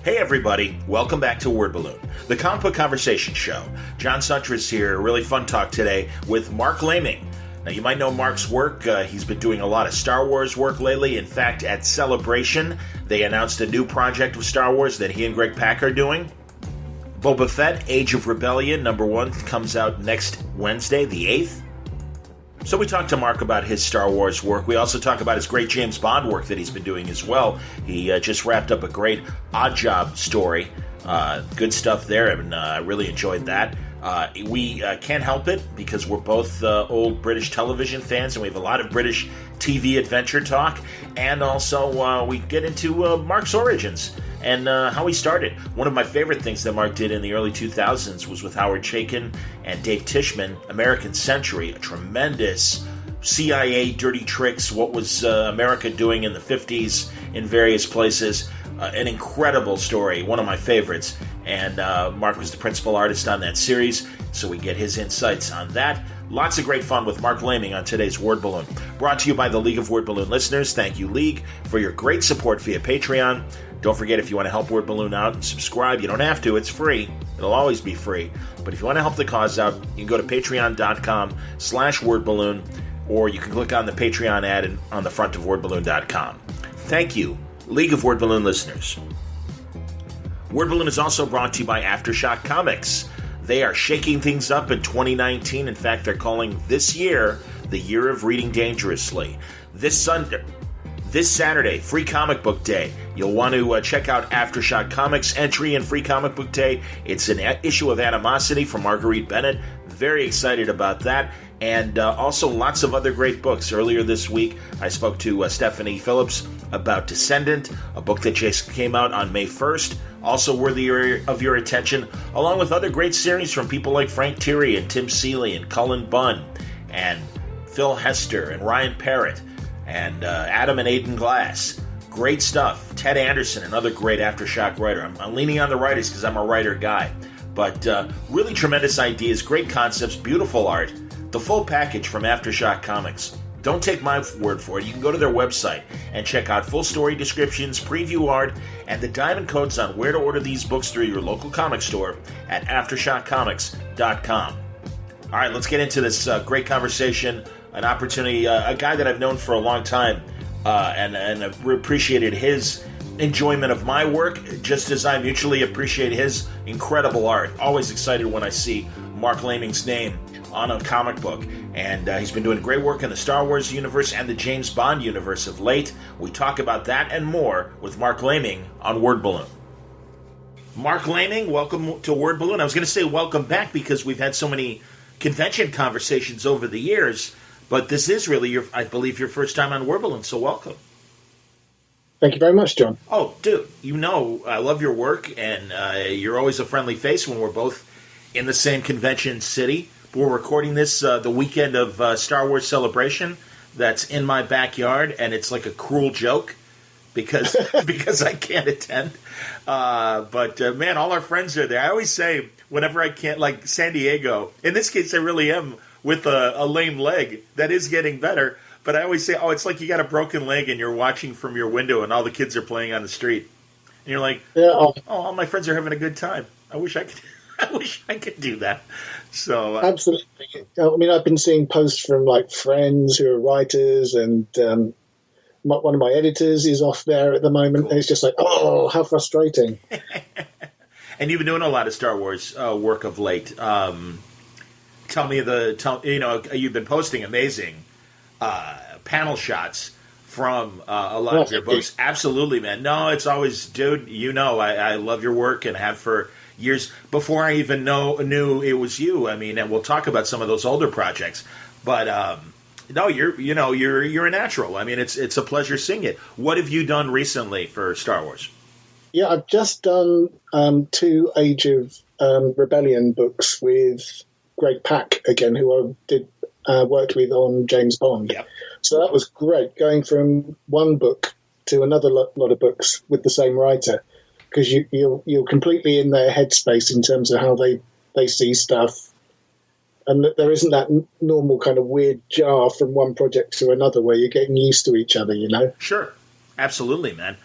Hey everybody, welcome back to Word Balloon, the comic book conversation show. John Suntress here, really fun talk today with Marc Laming. Now you might know Marc's work, he's been doing a lot of Star Wars work lately. In fact, at Celebration, they announced a new project with Star Wars that he and Greg Pak are doing. Boba Fett, Age of Rebellion, #1, comes out next Wednesday, the 8th. So we talked to Marc about his Star Wars work. We also talk about his great James Bond work that he's been doing as well. He just wrapped up a great Odd Job story. Good stuff there, and I really enjoyed that. We can't help it because we're both old British television fans, and we have a lot of British TV adventure talk. And also we get into Marc's origins and how he started. One of my favorite things that Marc did in the early 2000s was with Howard Chaykin and Dave Tishman, American Century, a tremendous CIA dirty tricks, what was America doing in the 50s in various places. An incredible story, one of my favorites. And Marc was the principal artist on that series, so we get his insights on that. Lots of great fun with Marc Laming on today's Word Balloon. Brought to you by the League of Word Balloon listeners. Thank you, League, for your great support via Patreon. Don't forget, if you want to help Word Balloon out and subscribe, you don't have to. It's free. It'll always be free. But if you want to help the cause out, you can go to patreon.com/wordballoon, or you can click on the Patreon ad on the front of wordballoon.com. Thank you, League of Word Balloon listeners. Word Balloon is also brought to you by Aftershock Comics. They are shaking things up in 2019. In fact, they're calling this year the Year of Reading Dangerously. This Saturday, Free Comic Book Day. You'll want to check out Aftershock Comics entry in Free Comic Book Day. It's an issue of Animosity from Marguerite Bennett. Very excited about that. And also lots of other great books. Earlier this week, I spoke to Stephanie Phillips about Descendant, a book that just came out on May 1st. Also worthy of your attention, along with other great series from people like Frank Thierry and Tim Seeley and Cullen Bunn and Phil Hester and Ryan Parrott and Adam and Aidan Glass. Great stuff. Ted Anderson, another great Aftershock writer. I'm leaning on the writers because I'm a writer guy. But really tremendous ideas, great concepts, beautiful art. The full package from Aftershock Comics. Don't take my word for it. You can go to their website and check out full story descriptions, preview art, and the diamond codes on where to order these books through your local comic store at aftershockcomics.com. All right, let's get into this great conversation, an opportunity, a guy that I've known for a long time, and I've appreciated his enjoyment of my work, just as I mutually appreciate his incredible art. Always excited when I see Marc Laming's name on a comic book, and he's been doing great work in the Star Wars universe and the James Bond universe of late. We talk about that and more with Marc Laming on Word Balloon. Marc Laming, welcome to Word Balloon. I was going to say welcome back because we've had so many convention conversations over the years, but this is really, I believe, your first time on Word Balloon, so welcome. Thank you very much, John. Oh, dude, you know I love your work, and you're always a friendly face when we're both in the same convention city. We're recording this the weekend of Star Wars Celebration. That's in my backyard, and it's like a cruel joke because because I can't attend. But man, all our friends are there. I always say whenever I can't, like San Diego. In this case, I really am with a lame leg that is getting better. But I always say, oh, it's like you got a broken leg and you're watching from your window, and all the kids are playing on the street, and you're like, yeah, oh, all my friends are having a good time. I wish I could. I wish I could do that. So absolutely. I mean, I've been seeing posts from like friends who are writers, and one of my editors is off there at the moment. Cool. And it's just like, oh, how frustrating. And you've been doing a lot of Star Wars work of late. Tell me you've been posting amazing panel shots from a lot of your books. Absolutely, man. No, it's always, dude. I love your work and have for years before I even knew it was you. I mean, and we'll talk about some of those older projects, but no, you're a natural. I mean, it's a pleasure seeing it. What have you done recently for Star Wars? Yeah, I've just done 2 Age of Rebellion books with Greg Pak again, who I did worked with on James Bond. Yep. So that was great, going from one book to another lot of books with the same writer, because you're completely in their headspace in terms of how they see stuff, and there isn't that normal kind of weird jar from one project to another where you're getting used to each other, you know? Sure. Absolutely, man.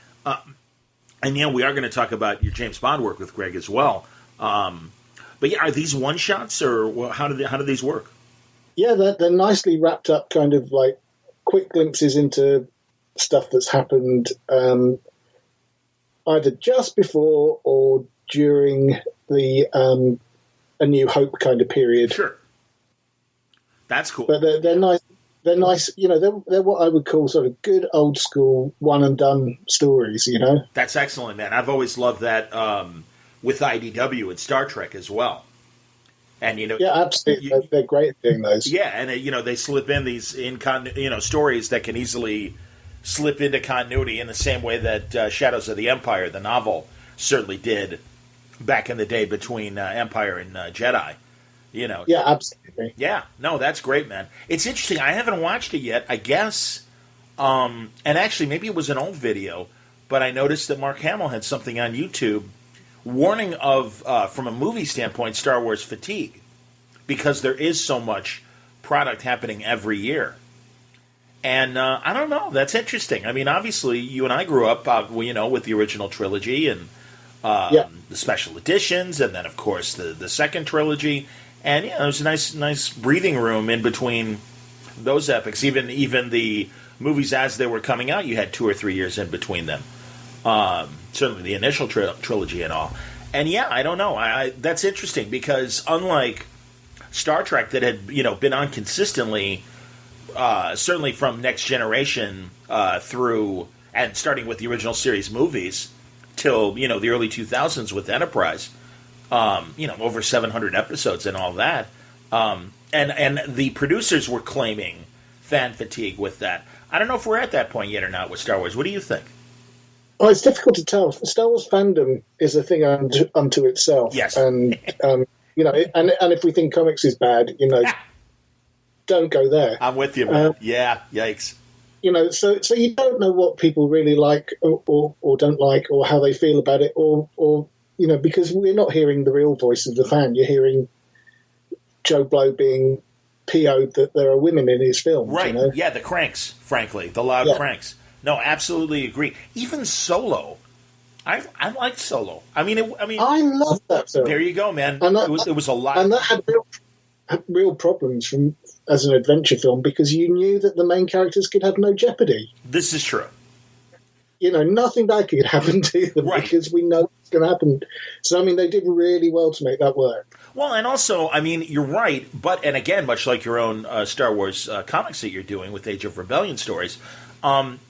And we are going to talk about your James Bond work with Greg as well. But yeah, are these one shots, or how do these work? Yeah, they're nicely wrapped up, kind of like quick glimpses into stuff that's happened either just before or during the A New Hope kind of period. Sure, that's cool. But they're nice. They're nice. They're what I would call sort of good old school one and done stories. That's excellent, man. I've always loved that with IDW and Star Trek as well. And yeah, absolutely, they're great at doing those. Yeah, and they slip in these stories that can easily slip into continuity in the same way that Shadows of the Empire, the novel, certainly did back in the day between Empire and Jedi. Yeah, absolutely. Yeah, no, that's great, man. It's interesting. I haven't watched it yet. I guess, and actually, maybe it was an old video, but I noticed that Mark Hamill had something on YouTube warning of, from a movie standpoint, Star Wars fatigue, because there is so much product happening every year. And I don't know. That's interesting. I mean, obviously, you and I grew up, with the original trilogy and the special editions, and then, of course, the second trilogy. And there was a nice breathing room in between those epics. Even the movies as they were coming out, you had 2 or 3 years in between them. Certainly the initial trilogy and all. And yeah, I don't know. That's interesting because unlike Star Trek that had been on consistently, certainly from Next Generation through and starting with the original series movies till the early 2000s with Enterprise, over 700 episodes and all that, and the producers were claiming fan fatigue with that. I don't know if we're at that point yet or not with Star Wars. What do you think? Oh, it's difficult to tell. Star Wars fandom is a thing unto itself. Yes. And, and if we think comics is bad, don't go there. I'm with you, man. Yeah, yikes. So you don't know what people really like or don't like or how they feel about it or because we're not hearing the real voice of the fan. You're hearing Joe Blow being PO'd that there are women in his films. Right. Yeah, the cranks, frankly. The loud cranks. No, absolutely agree. Even Solo. I liked Solo. I love that film. There you go, man. And that, it was a lot. And that had real problems as an adventure film because you knew that the main characters could have no jeopardy. This is true. Nothing bad could happen to them because we know what's going to happen. So, they did really well to make that work. Well, and also, you're right. And again, much like your own Star Wars comics that you're doing with Age of Rebellion stories,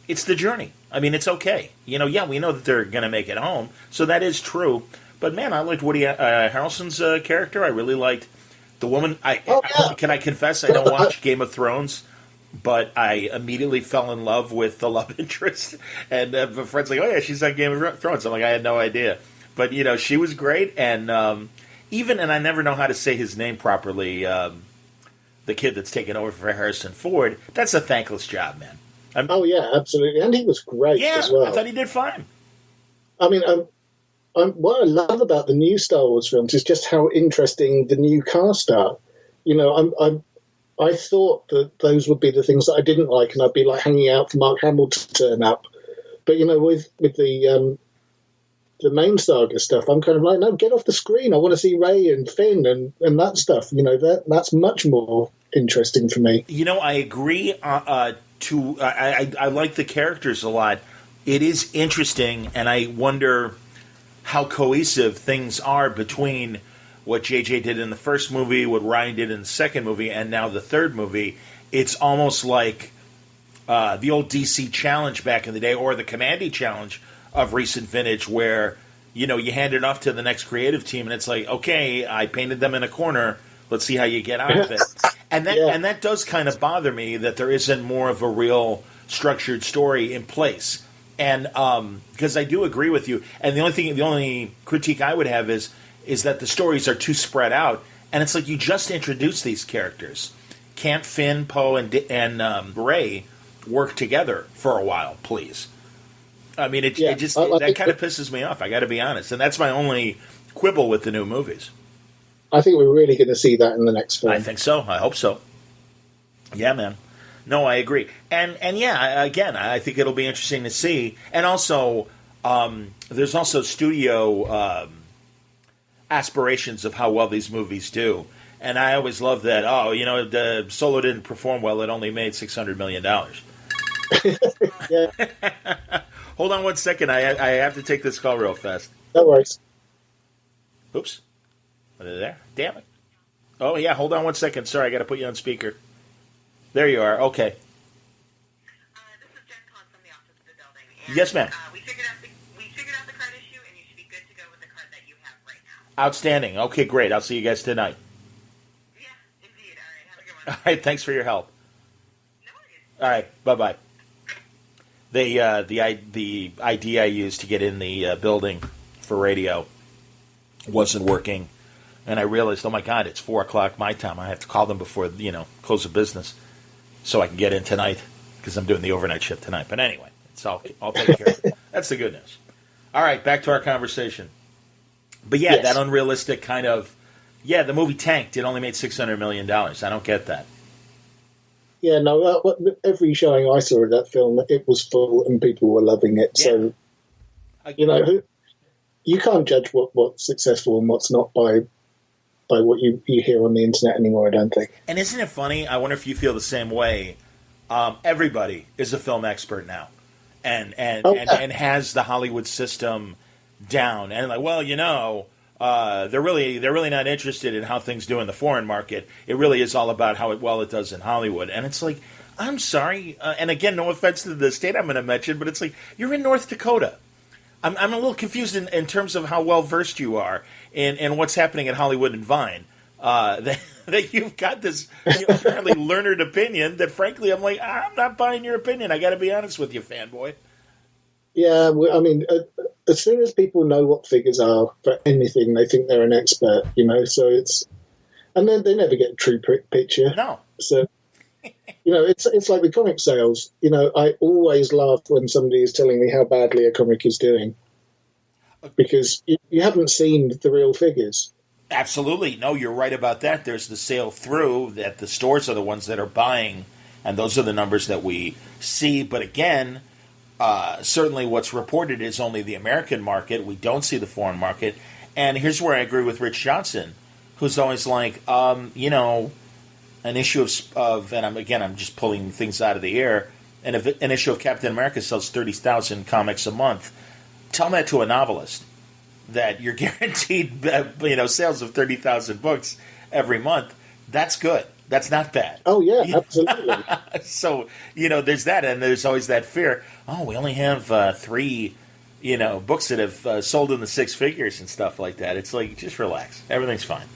it's the journey. It's okay. We know that they're going to make it home. So that is true. But, man, I liked Woody Harrelson's character. I really liked the woman. Can I confess I don't watch Game of Thrones? But I immediately fell in love with the love interest. And my friend's like, oh, yeah, she's on Game of Thrones. I'm like, I had no idea. But, she was great. And and I never know how to say his name properly, the kid that's taken over for Harrison Ford, that's a thankless job, man. Yeah, absolutely. And he was great as well. I thought he did fine. What I love about the new Star Wars films is just how interesting the new cast are. I thought that those would be the things that I didn't like, and I'd be like hanging out for Mark Hamill to turn up. But with the main saga stuff, I'm kind of like, no, get off the screen. I want to see Rey and Finn and that stuff. That's much more interesting for me. I agree. I like the characters a lot. It is interesting, and I wonder how cohesive things are between what JJ did in the first movie, what Ryan did in the second movie, and now the third movie. It's almost like the old DC challenge back in the day, or the Commandy challenge of recent vintage, where you hand it off to the next creative team, and it's like, okay, I painted them in a corner. Let's see how you get out of it. And that does kind of bother me that there isn't more of a real structured story in place. And because I do agree with you, and the only critique I would have is that the stories are too spread out, and it's like you just introduced these characters. Can't Finn, Poe, and Rey work together for a while, please? That kind of pisses me off. I got to be honest, and that's my only quibble with the new movies. I think we're really going to see that in the next film. I think so. I hope so. Yeah, man. No, I agree. And yeah, again, I think it'll be interesting to see. And also, There's also studio aspirations of how well these movies do. And I always love that, the Solo didn't perform well, it only made $600 million. Yeah. Hold on one second, I have to take this call real fast. No worries. Oops. Are they there? Damn it. Oh, yeah, hold on one second. Sorry, I got to put you on speaker. There you are. Okay. This is Jen calling from the office of the building. And, Yes, ma'am. We figured out the card issue, and you should be good to go with the card that you have right now. Outstanding. Okay, great. I'll see you guys tonight. Yeah, indeed. All right, have a good All one. right, thanks for your help. No worries. All right, bye-bye. The ID I used to get in the building for radio wasn't working, and I realized, oh my God, it's 4 o'clock my time. I have to call them before close of business, so I can get in tonight because I'm doing the overnight shift tonight. But anyway, I'll take care of it. That's the good news. All right, back to our conversation. But yeah, Yes. that unrealistic kind of the movie tanked. It only made $600 million. I don't get that. Yeah, no, every showing I saw of that film, it was full and people were loving it. Yeah. So, you can't judge what's successful and what's not by what you hear on the internet anymore, I don't think. And isn't it funny? I wonder if you feel the same way. Everybody is a film expert now, and has the Hollywood system down. And like, well, they're really not interested in how things do in the foreign market. It really is all about how well it does in Hollywood. And it's like, I'm sorry, and again, no offense to the state I'm going to mention, but it's like, you're in North Dakota. I'm a little confused in terms of how well versed you are in what's happening at Hollywood and Vine. That you've got this apparently learned opinion that, frankly, I'm like, I'm not buying your opinion. I got to be honest with you, fanboy. Yeah, I mean, as soon as people know what figures are for anything, they think they're an expert, so it's... And then they never get a true picture. No. So, it's like with comic sales. I always laugh when somebody is telling me how badly a comic is doing because you haven't seen the real figures. Absolutely. No, you're right about that. There's the sale through that the stores are the ones that are buying, and those are the numbers that we see. But again, certainly what's reported is only the American market. We don't see the foreign market. And here's where I agree with Rich Johnson, who's always like, an issue of and I'm just pulling things out of the air, and if an issue of Captain America sells 30,000 comics a month, tell that to a novelist, that you're guaranteed sales of 30,000 books every month. That's good. That's not bad. Oh, yeah, absolutely. So, there's that, and there's always that fear, we only have 3, books that have sold in the 6 figures and stuff like that. It's like, just relax. Everything's fine.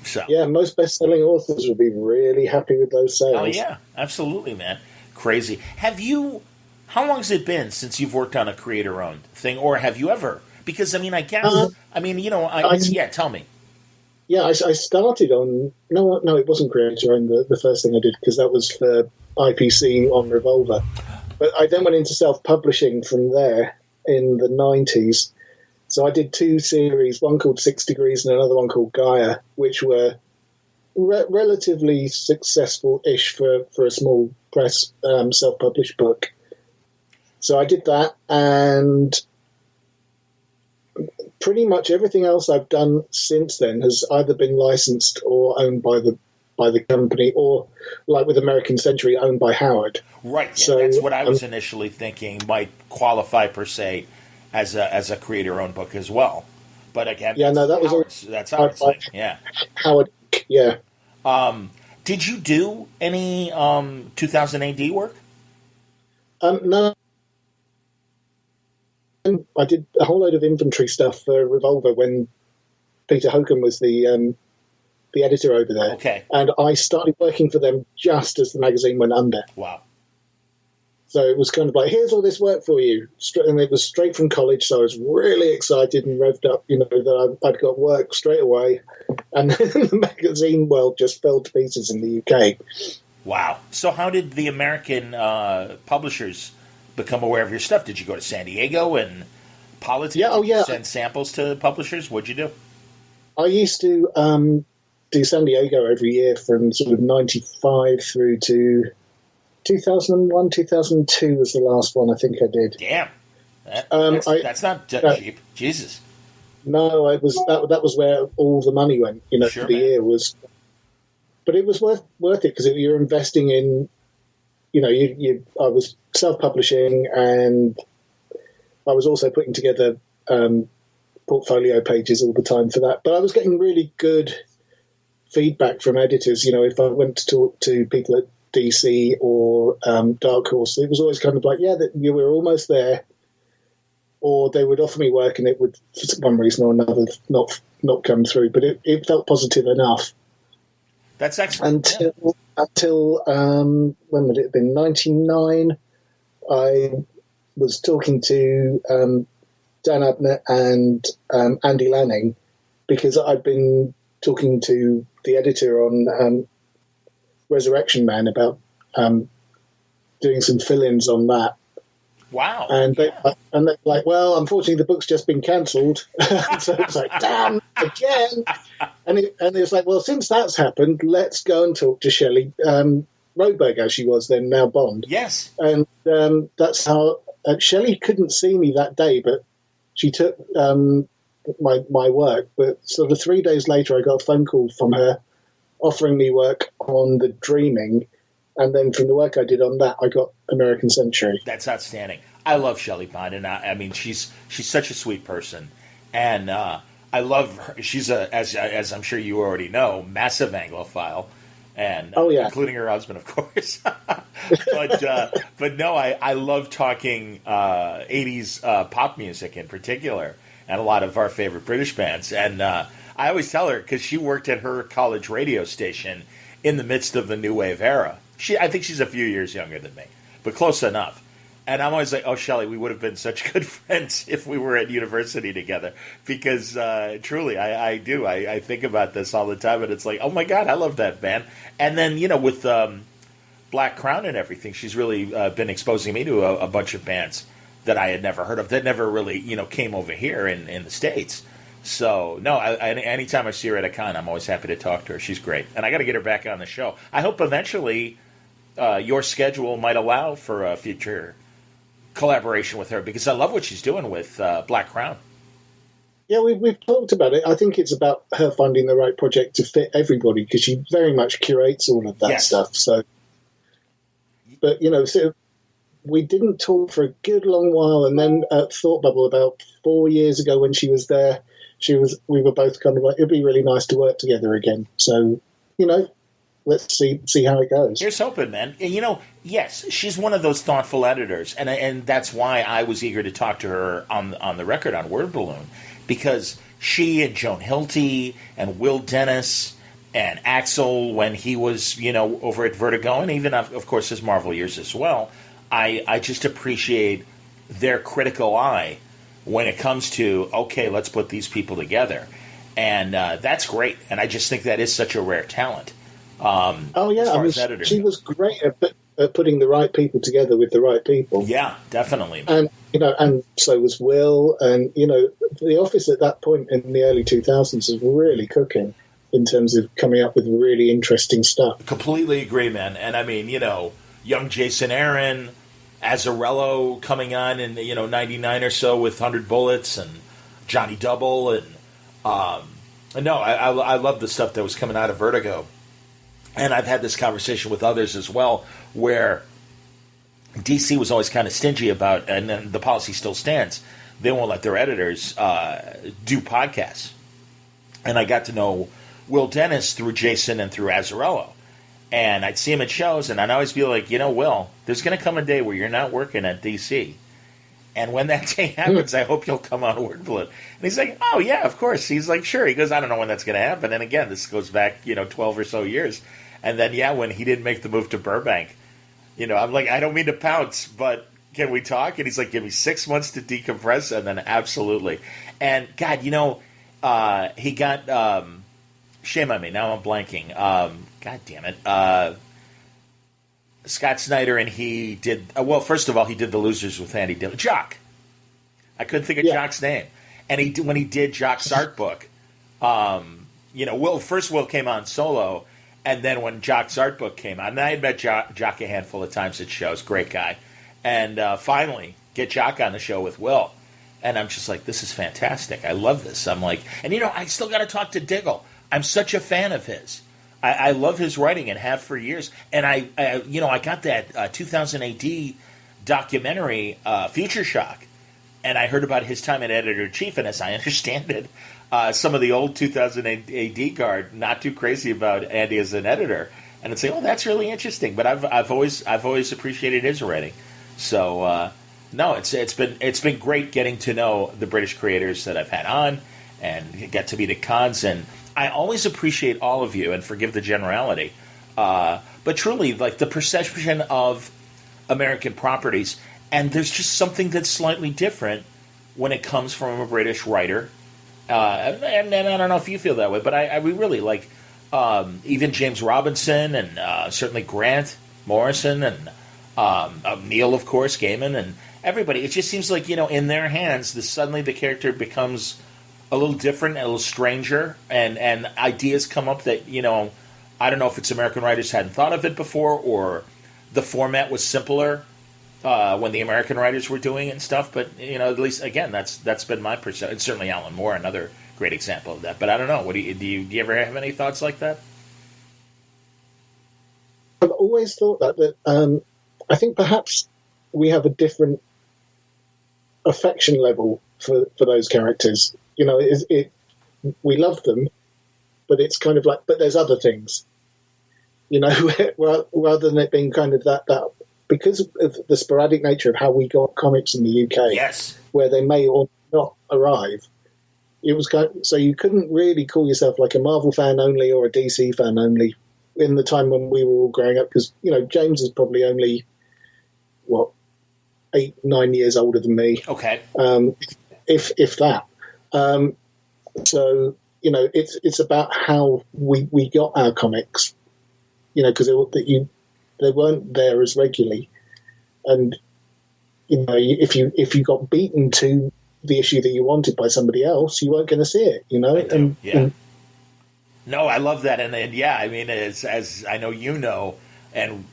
So. Yeah, most best-selling authors will be really happy with those sales. Oh, yeah, absolutely, man. Crazy. How long has it been since you've worked on a creator-owned thing, or have you ever? Because, tell me. Yeah, I started on... No, it wasn't creator-owned, the first thing I did, because that was for IPC on Revolver. But I then went into self-publishing from there in the 90s. So I did 2 series, one called 6 Degrees and another one called Gaia, which were relatively successful-ish for a small press self-published book. So I did that, and pretty much everything else I've done since then has either been licensed or owned by the company, or like with American Century, owned by Howard. Right. So that's what I was initially thinking might qualify per se as a creator-owned book as well. But again, that's Howard's thing. Yeah. Howard. Yeah. Did you do any 2000 AD work? No. I did a whole load of inventory stuff for Revolver when Peter Hogan was the editor over there. Okay. And I started working for them just as the magazine went under. Wow. So it was kind of like, here's all this work for you. And it was straight from college, so I was really excited and revved up, that I'd got work straight away. And then the magazine world just fell to pieces in the UK. Wow. So how did the American publishers become aware of your stuff? Did you go to San Diego and politics? Yeah, Did you send samples to publishers? What'd you do? I used to do San Diego every year from sort of 95 through to 2001, 2002 was the last one I think I did. Damn. That's not cheap. Jesus. No, it was that was where all the money went. Sure, for the man. year was, but it was worth it because you're investing in. I was self-publishing, and I was also putting together portfolio pages all the time for that. But I was getting really good feedback from editors. If I went to talk to people at DC or Dark Horse, it was always kind of like, yeah, that you were almost there. Or they would offer me work, and it would, for one reason or another, not come through. But it felt positive enough. That's excellent. Until when would it have been? 99. I was talking to Dan Abnett and Andy Lanning because I'd been talking to the editor on Resurrection Man about doing some fill-ins on that. Wow. And they're like, well, unfortunately, the book's just been cancelled. So it's like, damn, again. And it was like, well, since that's happened, let's go and talk to Shelley Roberg, as she was then, now Bond. Yes. And that's how Shelley couldn't see me that day, but she took my work. But sort of 3 days later, I got a phone call from her offering me work on The Dreaming. And then from the work I did on that, I got American Century. That's outstanding. I love Shelley Pond, and I mean, she's such a sweet person, and I love her. She's as I'm sure you already know, massive Anglophile, and including her husband, of course. but no, I love talking 80s pop music in particular, and a lot of our favorite British bands. And I always tell her, because she worked at her college radio station in the midst of the new wave era. I think she's a few years younger than me, but close enough. And I'm always like, oh, Shelley, we would have been such good friends if we were at university together. Because truly, I do. I think about this all the time, and it's like, oh my God, I love that band. And then, with Black Crown and everything, she's really been exposing me to a bunch of bands that I had never heard of, that never really, came over here in the States. So, no, anytime I see her at a con, I'm always happy to talk to her. She's great. And I got to get her back on the show. I hope eventually your schedule might allow for a future collaboration with her, because I love what she's doing with Black Crown. Yeah, we've talked about it. I think it's about her finding the right project to fit everybody, because she very much curates all of that stuff. So, but, so we didn't talk for a good long while. And then at Thought Bubble about 4 years ago when she was there, we were both kind of like, it'd be really nice to work together again. So, let's see how it goes. Here's hoping, man. Yes, she's one of those thoughtful editors, and that's why I was eager to talk to her on the record on Word Balloon, because she and Joan Hilty and Will Dennis and Axel, when he was over at Vertigo, and even of course his Marvel years as well, I just appreciate their critical eye when it comes to, okay, let's put these people together, and that's great. And I just think that is such a rare talent. She was great at putting the right people together with the right people. Yeah, definitely. And and so was Will, and the office at that point in the early 2000s was really cooking in terms of coming up with really interesting stuff. Completely agree, man. And I mean, young Jason Aaron, Azzarello coming on in 99 or so with 100 Bullets, and Johnny Double, and I love the stuff that was coming out of Vertigo. And I've had this conversation with others as well, where DC was always kind of stingy about, and then the policy still stands, they won't let their editors do podcasts. And I got to know Will Dennis through Jason and through Azzarello. And I'd see him at shows, and I'd always be like, Will, there's going to come a day where you're not working at DC. And when that day happens, I hope you'll come on Word Balloon. And he's like, oh, yeah, of course. He's like, sure. He goes, I don't know when that's going to happen. And again, this goes back, 12 or so years. And then, when he didn't make the move to Burbank, I'm like, I don't mean to pounce, but can we talk? And he's like, give me 6 months to decompress, and then absolutely. And, God, he got, shame on me, now I'm blanking. God damn it. Scott Snyder, and he did, first of all, he did The Losers with Andy Dillon. Jock. I couldn't think of Jock's name. And when he did Jock's art book, Will came on solo. And then when Jock's art book came out, and I had met Jock a handful of times at shows, great guy. And finally, get Jock on the show with Will. And I'm just like, this is fantastic. I love this. I'm like, and I still got to talk to Diggle. I'm such a fan of his. I love his writing and have for years. And I got that 2000 AD documentary, Future Shock, and I heard about his time as editor-in-chief, and as I understand it, some of the old 2000 AD guard not too crazy about Andy as an editor, and I'd say, oh, that's really interesting. But I've always appreciated his writing. So no, it's been great getting to know the British creators that I've had on, and get to be at cons, and I always appreciate all of you, and forgive the generality, but truly, like, the perception of American properties, and there's just something that's slightly different when it comes from a British writer, and I don't know if you feel that way, but we really like even James Robinson, and certainly Grant Morrison, and Neil, of course, Gaiman, and everybody. It just seems like, in their hands, suddenly the character becomes a little different, a little stranger, and ideas come up that, I don't know if it's American writers hadn't thought of it before, or the format was simpler when the American writers were doing it and stuff. But, at least, again, that's been my perception. And certainly Alan Moore, another great example of that. But I don't know. What do you ever have any thoughts like that? I've always thought that I think perhaps we have a different affection level for those characters. We love them, but it's kind of like, but there's other things, rather than it being kind of that because of the sporadic nature of how we got comics in the UK, yes, where they may or not arrive. It was so you couldn't really call yourself like a Marvel fan only or a DC fan only in the time when we were all growing up, because James is probably only 8-9 years older than me. Okay, if that. So it's about how we got our comics, because they weren't there as regularly, and if you got beaten to the issue that you wanted by somebody else, you weren't going to see it. No, I love that, and yeah, I mean, as I know and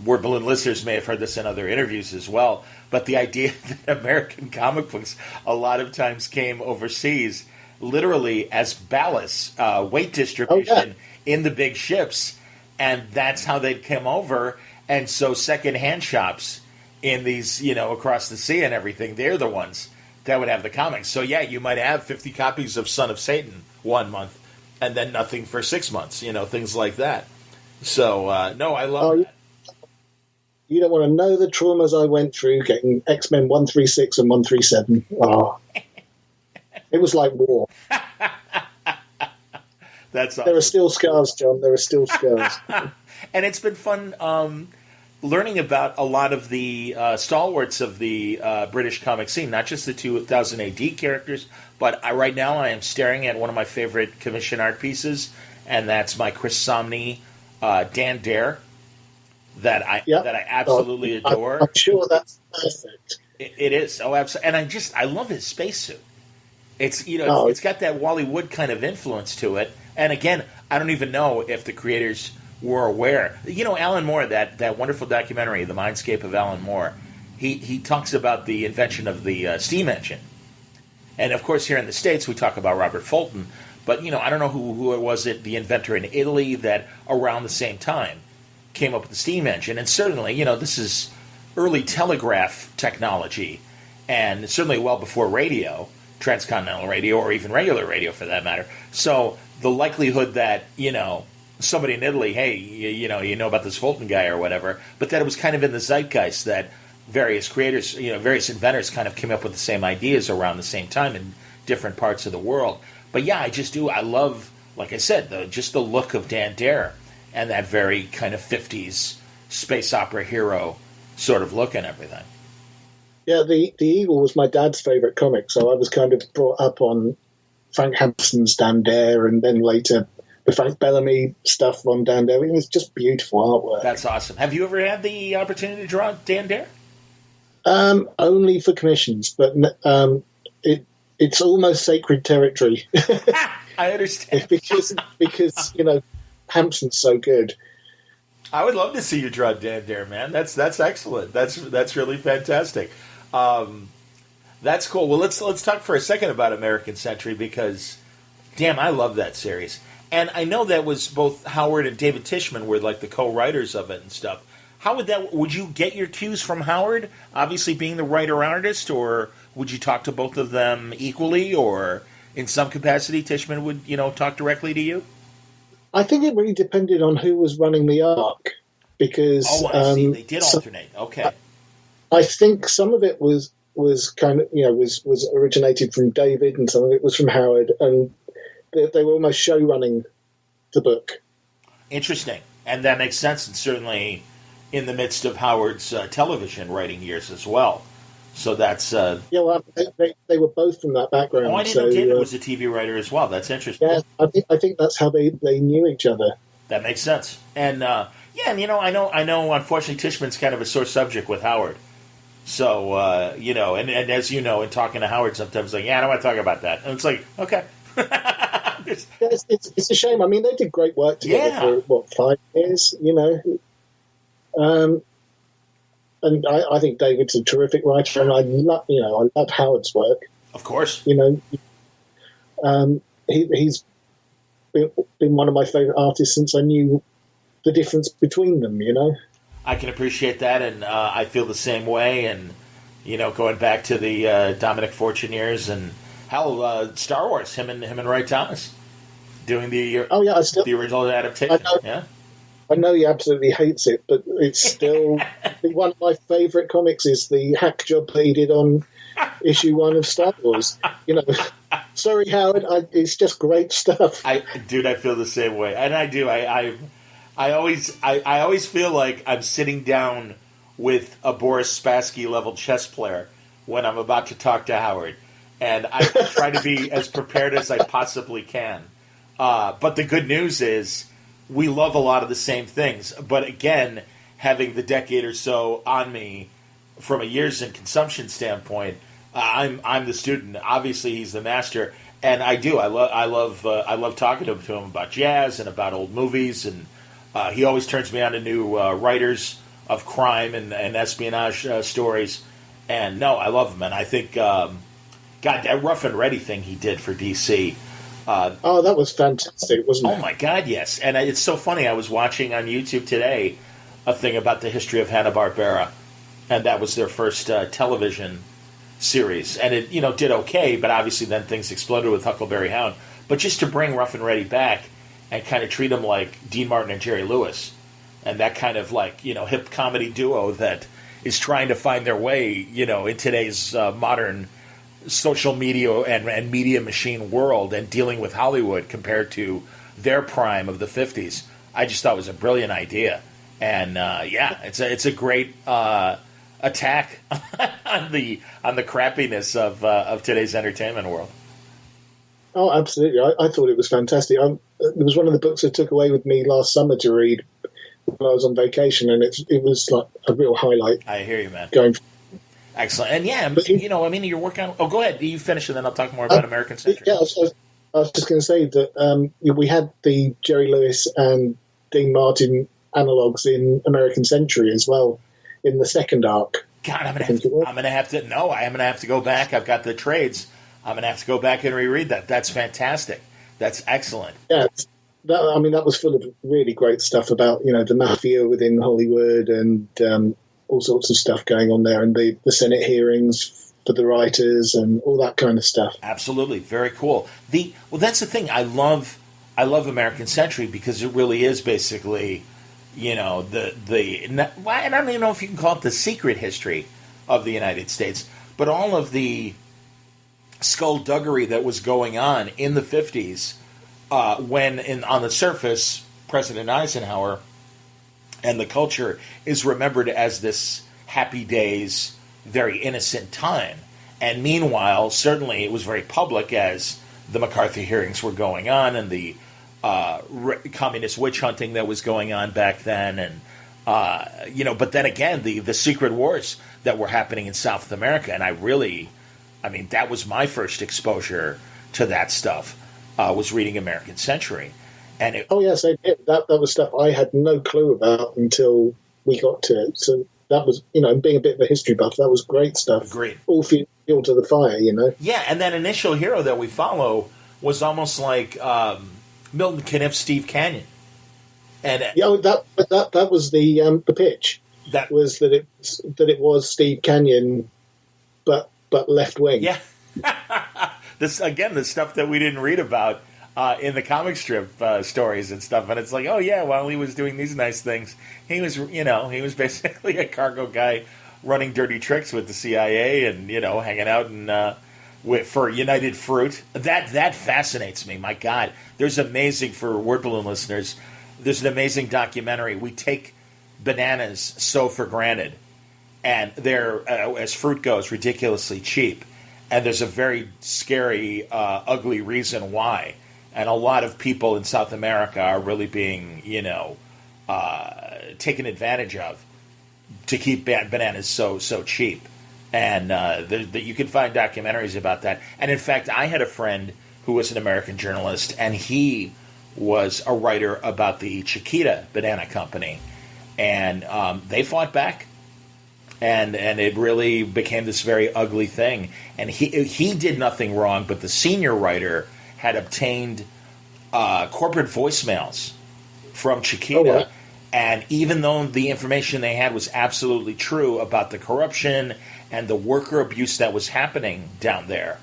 Word Balloon listeners may have heard this in other interviews as well, but the idea that American comic books a lot of times came overseas literally as ballast, weight distribution in the big ships, and that's how they'd come over. And so second-hand shops in these, across the sea and everything, they're the ones that would have the comics. So yeah, you might have 50 copies of Son of Satan 1 month, and then nothing for 6 months, things like that. So, no, I love that. You don't want to know the traumas I went through getting X-Men 136 and 137. Oh. It was like war. That's awesome. There are still scars, John. There are still scars. And it's been fun learning about a lot of the stalwarts of the British comic scene, not just the 2000 AD characters, but right now I am staring at one of my favorite commission art pieces, and that's my Chris Somney Dan Dare that I absolutely adore. I'm sure that's perfect. It is. Oh, absolutely. And I love his spacesuit. It's it's got that Wally Wood kind of influence to it. And again, I don't even know if the creators were aware. Alan Moore, that wonderful documentary, The Mindscape of Alan Moore, he talks about the invention of the steam engine. And of course, here in the States, we talk about Robert Fulton. But, I don't know who it was, the inventor in Italy that around the same time came up with the steam engine. And certainly, this is early telegraph technology, and certainly well before radio, transcontinental radio, or even regular radio for that matter. So the likelihood that, somebody in Italy, hey, you know about this Fulton guy or whatever, but that it was kind of in the zeitgeist that various creators, various inventors kind of came up with the same ideas around the same time in different parts of the world. But yeah, I love, like I said, the look of Dan Dare and that very kind of 50s space opera hero sort of look and everything. Yeah, the Eagle was my dad's favourite comic, so I was kind of brought up on Frank Hampson's Dan Dare, and then later the Frank Bellamy stuff on Dan Dare. It was just beautiful artwork. That's awesome. Have you ever had the opportunity to draw Dan Dare? Only for commissions, but it's almost sacred territory. I understand. because Hampson's so good. I would love to see you draw Dan Dare, man. That's excellent. That's really fantastic. That's cool. Well, let's talk for a second about American Century because, damn, I love that series. And I know that was both Howard and David Tishman were like the co-writers of it and stuff. How would you get your cues from Howard, obviously being the writer-artist, or would you talk to both of them equally, or in some capacity Tishman would, talk directly to you? I think it really depended on who was running the arc, because I see. They did alternate. Okay. I think some of it was kind of, was originated from David, and some of it was from Howard, and they were almost show running the book. Interesting, and that makes sense, and certainly in the midst of Howard's television writing years as well. So that's well, they were both from that background. Oh, I didn't know David was a TV writer as well. That's interesting. Yeah, I think that's how they knew each other. That makes sense, and I know. Unfortunately, Tishman's kind of a sore subject with Howard. So and as you know, in talking to Howard, sometimes I don't want to talk about that, and it's like, okay. It's a shame. I mean, they did great work together for 5 years, and I think David's a terrific writer, and I love Howard's work. Of course, he's been one of my favorite artists since I knew the difference between them. I can appreciate that, and I feel the same way. And going back to the Dominic Fortune years, and hell, Star Wars, him and Ray Thomas doing the original adaptation. I know he absolutely hates it, but it's still one of my favourite comics is the hack job that he did on issue 1 of Star Wars. Sorry, Howard, it's just great stuff. I feel the same way, and I do. I always feel like I'm sitting down with a Boris Spassky level chess player when I'm about to talk to Howard, and I try to be as prepared as I possibly can. But the good news is we love a lot of the same things. But again, having the decade or so on me from a years in consumption standpoint, I'm the student. Obviously, he's the master, and I do. I love talking to him about jazz and about old movies, and he always turns me on to new writers of crime and espionage stories. And no, I love him, and I think that Rough and Ready thing he did for DC. That was fantastic, wasn't it? Oh my God, yes! And it's so funny. I was watching on YouTube today a thing about the history of Hanna-Barbera, and that was their first television series, and it did okay, but obviously then things exploded with Huckleberry Hound. But just to bring Rough and Ready back and kind of treat them like Dean Martin and Jerry Lewis, and that kind of hip comedy duo that is trying to find their way in today's modern social media and media machine world and dealing with Hollywood compared to their prime of the 50s. I just thought it was a brilliant idea. And it's a great attack on the crappiness of today's entertainment world. Oh, absolutely. I thought it was fantastic. It was one of the books I took away with me last summer to read when I was on vacation, and it was like a real highlight. I hear you, man. Excellent. And but, you're working on... Oh, go ahead. You finish, and then I'll talk more about American Century. Yeah, I was just going to say that we had the Jerry Lewis and Dean Martin analogues in American Century as well in the second arc. God, I am going to have to go back. I've got the trades. I'm going to have to go back and reread that. That's fantastic. That's excellent. Yeah, that was full of really great stuff about, the mafia within Hollywood and all sorts of stuff going on there, and the Senate hearings for the writers and all that kind of stuff. Absolutely. Very cool. That's the thing. I love American Century because it really is basically, and I don't even know if you can call it the secret history of the United States, but all of the skullduggery that was going on in the 50s when on the surface, President Eisenhower and the culture is remembered as this happy days, very innocent time. And meanwhile, certainly it was very public as the McCarthy hearings were going on and the communist witch hunting that was going on back then. And, but then again, the secret wars that were happening in South America. And that was my first exposure to that stuff, was reading American Century. And yes, I did. That was stuff I had no clue about until we got to it. So that was, being a bit of a history buff, that was great stuff. Agreed. All fuel to the fire, Yeah, and that initial hero that we follow was almost like Milton Caniff's Steve Canyon. And that was the pitch. That was that it was Steve Canyon, but left wing. Yeah. This again, the stuff that we didn't read about in the comic strip stories and stuff, and it's like, oh yeah, while he was doing these nice things, he was basically a cargo guy running dirty tricks with the CIA and hanging out and for United Fruit. That fascinates me. My God, there's amazing for Word Balloon listeners. There's an amazing documentary. We take bananas so for granted, and they're as fruit goes ridiculously cheap. And there's a very scary, ugly reason why. And a lot of people in South America are really being, taken advantage of to keep bananas so cheap. And you can find documentaries about that. And in fact, I had a friend who was an American journalist, and he was a writer about the Chiquita Banana Company. And they fought back. And it really became this very ugly thing. And he did nothing wrong, but the senior writer had obtained corporate voicemails from Chiquita. Oh, wow. And even though the information they had was absolutely true about the corruption and the worker abuse that was happening down there,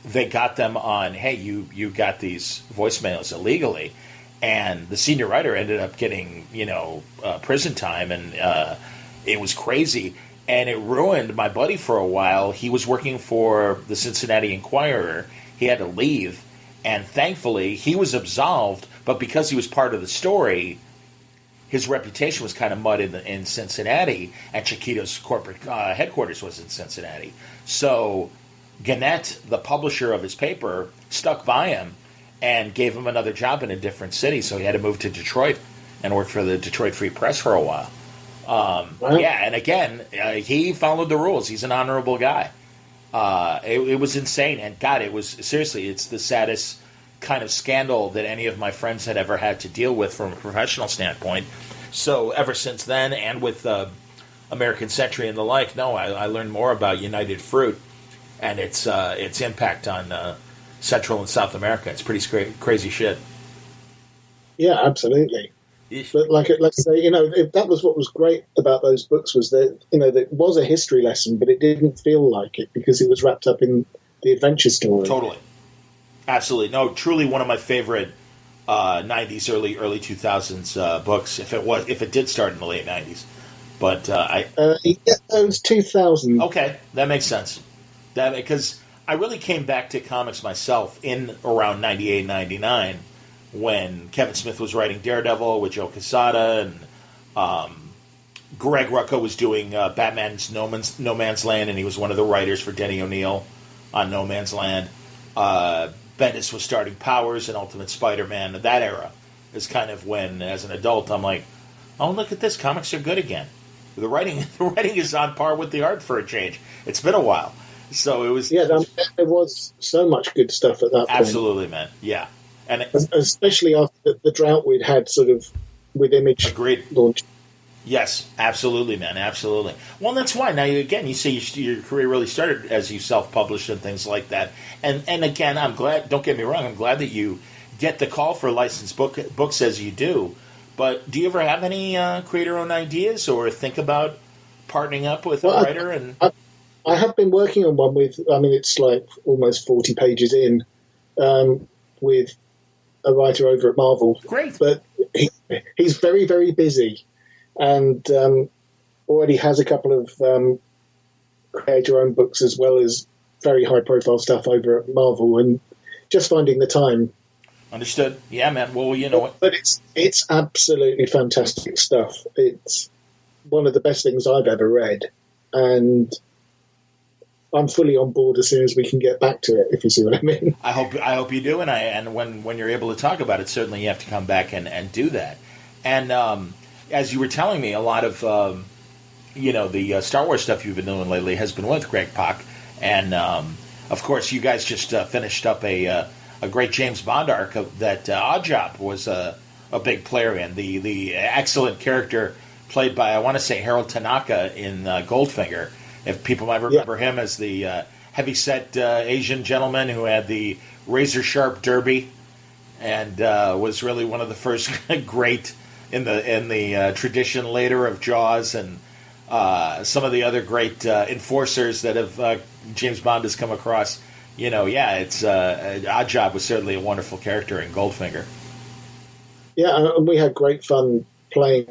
they got them on, hey, you got these voicemails illegally. And the senior writer ended up getting, prison time, and it was crazy, and it ruined my buddy for a while. He was working for the Cincinnati Enquirer. He had to leave, and thankfully he was absolved, but because he was part of the story, his reputation was kind of mud in Cincinnati, and Chiquita's corporate headquarters was in Cincinnati. So Gannett, the publisher of his paper, stuck by him and gave him another job in a different city, so he had to move to Detroit and work for the Detroit Free Press for a while. Yeah, and again, he followed the rules. He's an honorable guy. It was insane, and God, it's the saddest kind of scandal that any of my friends had ever had to deal with from a professional standpoint. So ever since then, and with American Century and the like, I learned more about United Fruit and its impact on Central and South America. It's pretty crazy shit. Yeah, absolutely. But let's say, that was what was great about those books, was that, that it was a history lesson, but it didn't feel like it because it was wrapped up in the adventure story. Totally. Absolutely. No, truly one of my favorite 90s, early 2000s books, if it did start in the late 90s. But it was 2000. Okay, that makes sense. Because I really came back to comics myself in around 98, 99, when Kevin Smith was writing Daredevil with Joe Quesada, and Greg Rucka was doing Batman's No Man's Land, and he was one of the writers for Denny O'Neil on No Man's Land. Bendis was starting Powers and Ultimate Spider-Man. That era is kind of when, as an adult, I'm like, oh, look at this, comics are good again. The writing is on par with the art for a change. It's been a while. So it was... Yeah, there was so much good stuff at that point. Absolutely, man. Yeah. And especially after the drought we'd had sort of with Image agreed. launch. Yes, absolutely, man, absolutely. Well, that's why. Now, you say your career really started as you self-published and things like that. And again, I'm glad, don't get me wrong, I'm glad that you get the call for licensed books as you do. But do you ever have any creator-owned ideas or think about partnering up with a writer? I have been working on one with, it's like almost 40 pages in, with a writer over at Marvel. Great. But he's very, very busy, and already has a couple of create your own books as well as very high-profile stuff over at Marvel, and just finding the time. Understood. Yeah, man. Well, you know what? But it's absolutely fantastic stuff. It's one of the best things I've ever read, and I'm fully on board as soon as we can get back to it, if you see what I mean. I hope you do, and when you're able to talk about it, certainly you have to come back and do that. And as you were telling me, a lot of the Star Wars stuff you've been doing lately has been with Greg Pak, and of course you guys just finished up a great James Bond arc that Oddjob was a big player in. The excellent character played by, I want to say, Harold Tanaka in Goldfinger. If people might remember him as the heavy-set Asian gentleman who had the razor-sharp derby and was really one of the first great in the tradition later of Jaws and some of the other great enforcers that have James Bond has come across. It's Oddjob was certainly a wonderful character in Goldfinger. Yeah, and we had great fun playing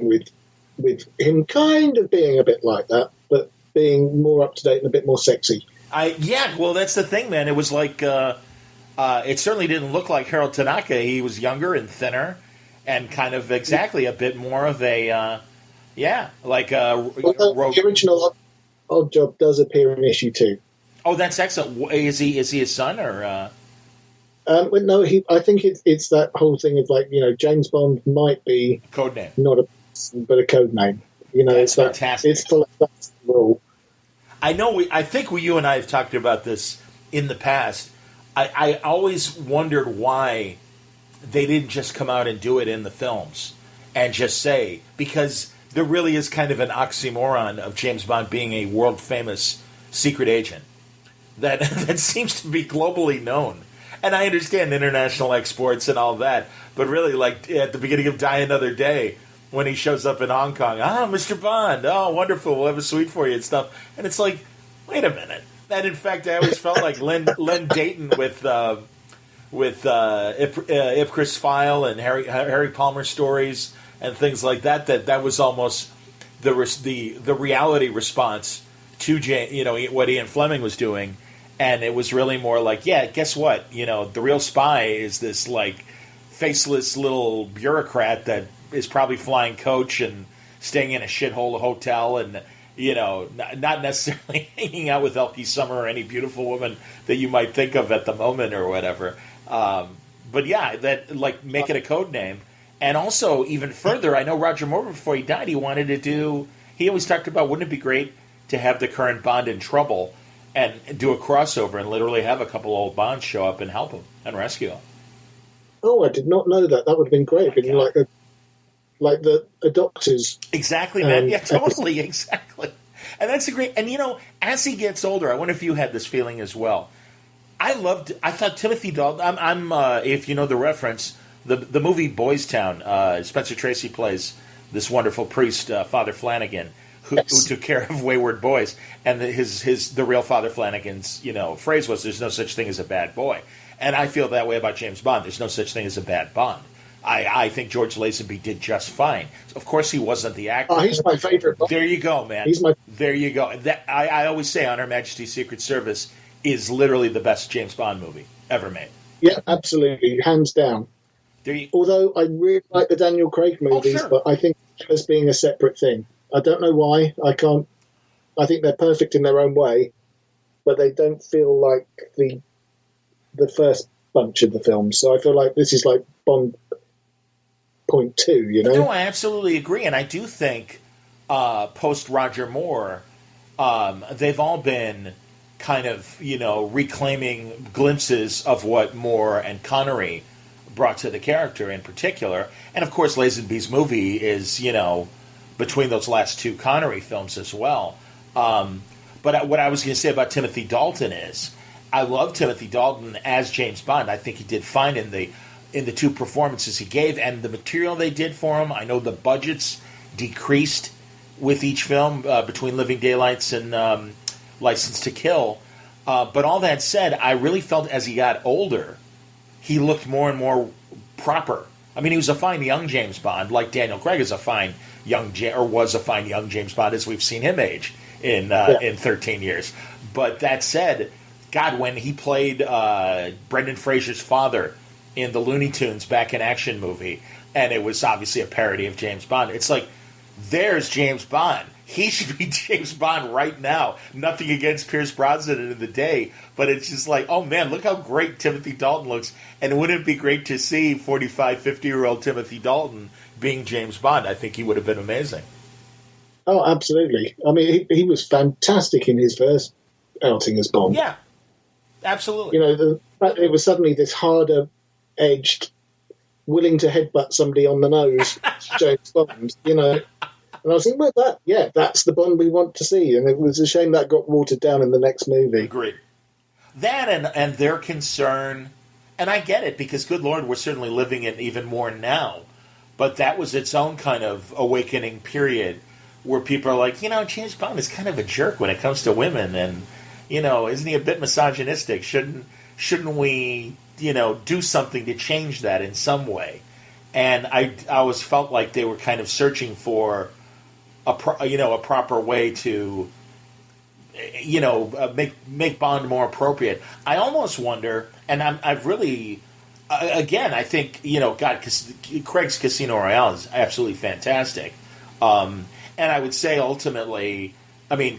with him kind of being a bit like that, but being more up to date and a bit more sexy. Well, that's the thing, man. It was like it certainly didn't look like Harold Tanaka. He was younger and thinner, and kind of exactly a bit more of a the original Oddjob does appear in issue 2. Oh, that's excellent. Is he his son or? No, I think it's that whole thing of James Bond might be code name, not a person, but a code name. That's fantastic. It's full of that rule. I know. I think you and I have talked about this in the past. I always wondered why they didn't just come out and do it in the films and just say, because there really is kind of an oxymoron of James Bond being a world famous secret agent that seems to be globally known. And I understand international exports and all that, but really, like at the beginning of Die Another Day, when he shows up in Hong Kong, Mr. Bond, wonderful, we'll have a suite for you and stuff. And it's like, wait a minute. And in fact, I always felt like Len Dayton with Ipcris File and Harry Palmer stories and things like that. That was almost the reality response to what Ian Fleming was doing. And it was really more like, yeah, guess what? The real spy is this like faceless little bureaucrat that is probably flying coach and staying in a shithole hotel and, not necessarily hanging out with Elkie Summer or any beautiful woman that you might think of at the moment or whatever. But yeah, that like make it a code name. And also even further, I know Roger Moore, before he died, he always talked about, wouldn't it be great to have the current Bond in trouble and do a crossover and literally have a couple old Bonds show up and help him and rescue him. Oh, I did not know that. That would have been great. Like the Doctors. Exactly, man. Yeah, totally, exactly. And that's a great. And as he gets older, I wonder if you had this feeling as well. I thought Timothy Dalton. I'm if you know the reference, the movie Boys Town. Spencer Tracy plays this wonderful priest, Father Flanagan, who took care of wayward boys. And the real Father Flanagan's phrase was, "There's no such thing as a bad boy." And I feel that way about James Bond. There's no such thing as a bad Bond. I think George Lazenby did just fine. Of course, he wasn't the actor. Oh, he's my favorite Bond. There you go, man. There you go. I always say On Her Majesty's Secret Service is literally the best James Bond movie ever made. Yeah, absolutely. Hands down. Although I really like the Daniel Craig movies, but I think as being a separate thing. I don't know why. I think they're perfect in their own way, but they don't feel like the first bunch of the films. So I feel like this is like Bond point 2, No, I absolutely agree. And I do think post Roger Moore, they've all been kind of, reclaiming glimpses of what Moore and Connery brought to the character in particular. And of course, Lazenby's movie is, between those last two Connery films as well. But what I was going to say about Timothy Dalton is, I love Timothy Dalton as James Bond. I think he did fine in the two performances he gave and the material they did for him. I know the budgets decreased with each film between Living Daylights and License to Kill. But all that said, I really felt as he got older, he looked more and more proper. I mean, he was a fine young James Bond, like Daniel Craig is a fine young was a fine young James Bond as we've seen him age in 13 years. But that said, God, when he played Brendan Fraser's father in the Looney Tunes Back in Action movie, and it was obviously a parody of James Bond, it's like, there's James Bond. He should be James Bond right now. Nothing against Pierce Brosnan in the day, but it's just like, oh man, look how great Timothy Dalton looks. And wouldn't it be great to see 45, 50-year-old Timothy Dalton being James Bond? I think he would have been amazing. Oh, absolutely. I mean, he was fantastic in his first outing as Bond. Yeah, absolutely. It was suddenly this harder-edged, willing to headbutt somebody on the nose, James Bond, And I was thinking, well, that's the Bond we want to see. And it was a shame that got watered down in the next movie. Agreed. That and their concern, and I get it, because, good Lord, we're certainly living it even more now. But that was its own kind of awakening period where people are like, James Bond is kind of a jerk when it comes to women, and, isn't he a bit misogynistic? Shouldn't we, do something to change that in some way? And I always felt like they were kind of searching for a proper way to, make Bond more appropriate. I almost wonder, and I've really, again, I think, Craig's Casino Royale is absolutely fantastic. And I would say ultimately,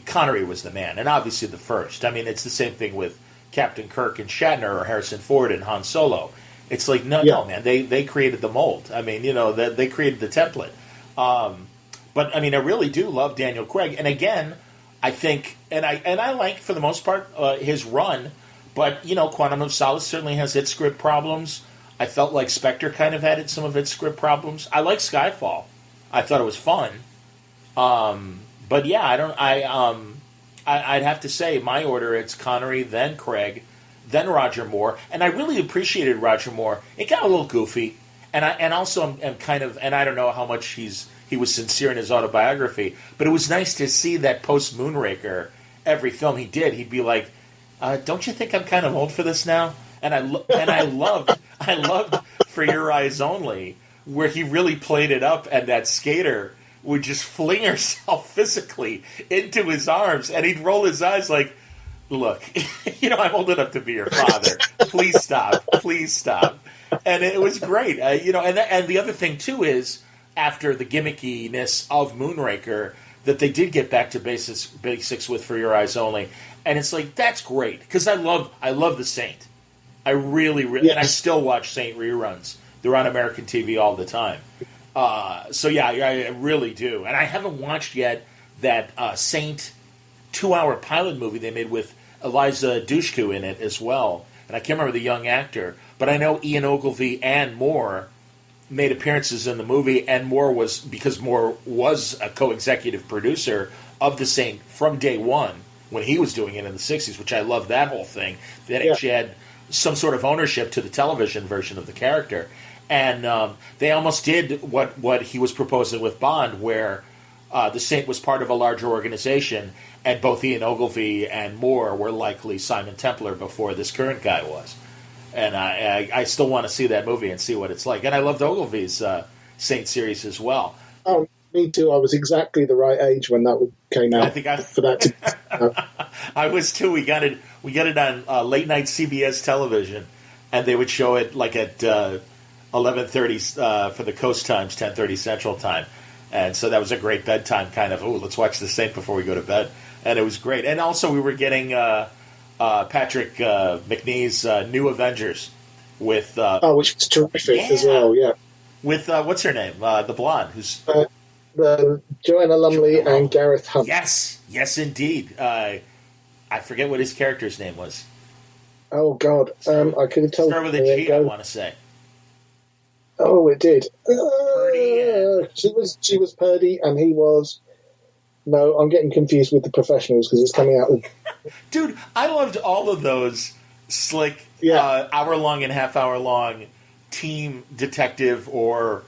Connery was the man, and obviously the first. It's the same thing with Captain Kirk and Shatner, or Harrison Ford and Han Solo. It's like, no, man, they created the mold. They created the template. But, I really do love Daniel Craig. And again, I think, and I like, for the most part, his run. But, Quantum of Solace certainly has its script problems. I felt like Spectre kind of had some of its script problems. I like Skyfall. I thought it was fun. But yeah, I'd have to say, my order, it's Connery, then Craig, then Roger Moore. And I really appreciated Roger Moore. It got a little goofy. And I also am kind of, and I don't know how much he was sincere in his autobiography, but it was nice to see that post Moonraker, every film he did, he'd be like, don't you think I'm kind of old for this now? And I loved For Your Eyes Only, where he really played it up, and that skater would just fling herself physically into his arms, and he'd roll his eyes like, look, I'm old enough to be your father. Please stop. And it was great. And the other thing, too, is after the gimmickiness of Moonraker, that they did get back to basics with For Your Eyes Only. And it's like, that's great. Because I love The Saint. I really, yes. And I still watch Saint reruns. They're on American TV all the time. So yeah, I really do. And I haven't watched yet that Saint 2-hour pilot movie they made with Eliza Dushku in it as well. And I can't remember the young actor, but I know Ian Ogilvy and Moore made appearances in the movie, and Moore was a co-executive producer of The Saint from day one when he was doing it in the 60s, which I love that whole thing. That actually had some sort of ownership to the television version of the character. And they almost did what he was proposing with Bond, where The Saint was part of a larger organization, and both Ian Ogilvy and Moore were likely Simon Templar before this current guy was. And I still want to see that movie and see what it's like. And I loved Ogilvy's Saint series as well. Oh, me too. I was exactly the right age when that came out. For that to I was too. We got it on late night CBS television, and they would show it like at 11:30 for the Coast Times, 10:30 Central Time. And so that was a great bedtime kind of, let's watch The Saint before we go to bed. And it was great. And also we were getting Patrick McNee's New Avengers with... which was terrific as well, yeah. With, what's her name? The blonde, who's... Joanna Lumley and Gareth Hunt. Yes, indeed. I forget what his character's name was. Oh, God. I could have told you. Start with a G, I want to say. Oh, it did. Purdy she was Purdy, and he was... No, I'm getting confused with The Professionals because it's coming out with... Dude, I loved all of those slick, hour-long and half-hour-long team detective or,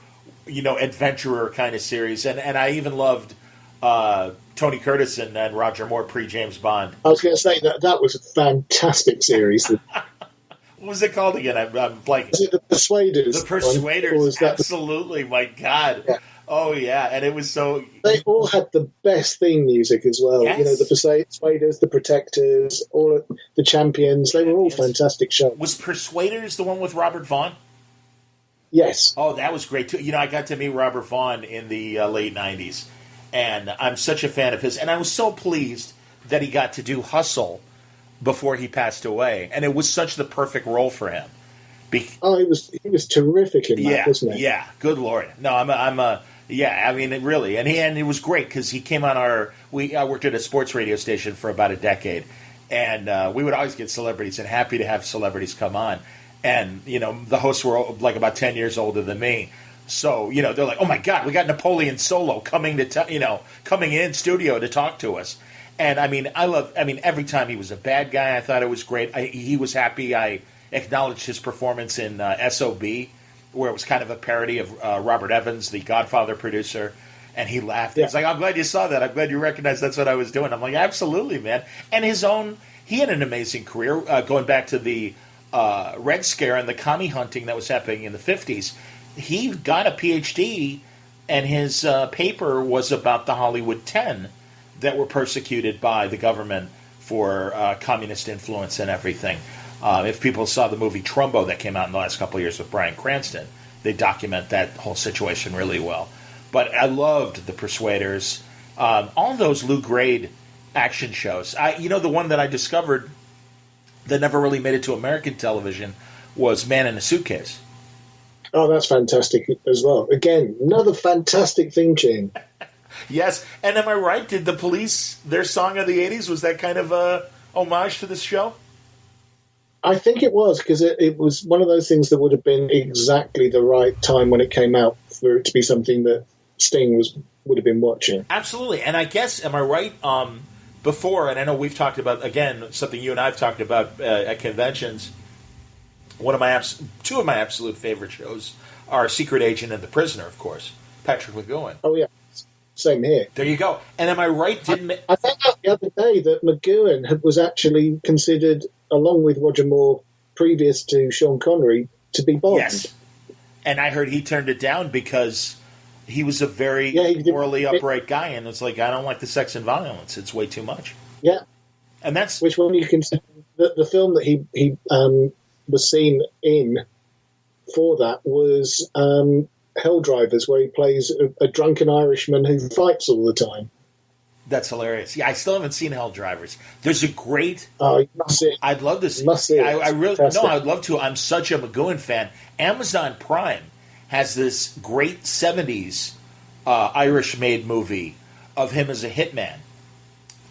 adventurer kind of series. And I even loved Tony Curtis and Roger Moore pre-James Bond. I was going to say that was a fantastic series. What was it called again? I'm blanking. Was it The Persuaders? The Persuaders, absolutely. My God. Yeah. Oh, yeah, and it was so... They all had the best theme music as well. Yes. The Persuaders, The Protectors, all of the Champions. They were all fantastic shows. Was Persuaders the one with Robert Vaughn? Yes. Oh, that was great, too. I got to meet Robert Vaughn in the late 90s, and I'm such a fan of his. And I was so pleased that he got to do Hustle before he passed away, and it was such the perfect role for him. He was terrific in that, wasn't he? Yeah, good Lord. No, really. And it was great because he came on I worked at a sports radio station for about a decade, and we would always get celebrities, and happy to have celebrities come on. And, the hosts were like about 10 years older than me. So, they're like, oh my God, we got Napoleon Solo coming coming in studio to talk to us. And every time he was a bad guy, I thought it was great. He was happy. I acknowledged his performance in SOB, where it was kind of a parody of Robert Evans, the Godfather producer. And he laughed. Yeah. He's like, I'm glad you saw that. I'm glad you recognized that's what I was doing. I'm like, absolutely, man. And he had an amazing career, going back to the Red Scare and the commie hunting that was happening in the 50s. He got a PhD, and his paper was about the Hollywood 10 that were persecuted by the government for communist influence and everything. If people saw the movie Trumbo that came out in the last couple of years with Bryan Cranston, they document that whole situation really well. But I loved The Persuaders, all those Lou Grade action shows. The one that I discovered that never really made it to American television was Man in a Suitcase. Oh, that's fantastic as well. Again, another fantastic theme tune. Yes, and am I right? Did the Police, their song of the 80s, was that kind of a homage to this show? I think it was, because it was one of those things that would have been exactly the right time when it came out for it to be something that Sting would have been watching. Absolutely, and I guess, am I right, before, and I know we've talked about, again, something you and I have talked about at conventions, two of my absolute favorite shows are Secret Agent and The Prisoner, of course. Patrick McGowan. Oh, yeah. Same here. There you go. And am I right? I found out the other day that McGowan was actually considered, along with Roger Moore, previous to Sean Connery, to be Bond. Yes. And I heard he turned it down because he was a very morally upright guy, and it's like, I don't like the sex and violence. It's way too much. Yeah. And that's... Which, when you consider the film that he was seen in for that was Hell Drivers, where he plays a drunken Irishman who fights all the time. That's hilarious. Yeah, I still haven't seen Hell Drivers. There's a great... Oh, you must see it. I'd love to see it. Must see it. I really... No, I'd love to. I'm such a McGowan fan. Amazon Prime has this great 70s Irish-made movie of him as a hitman.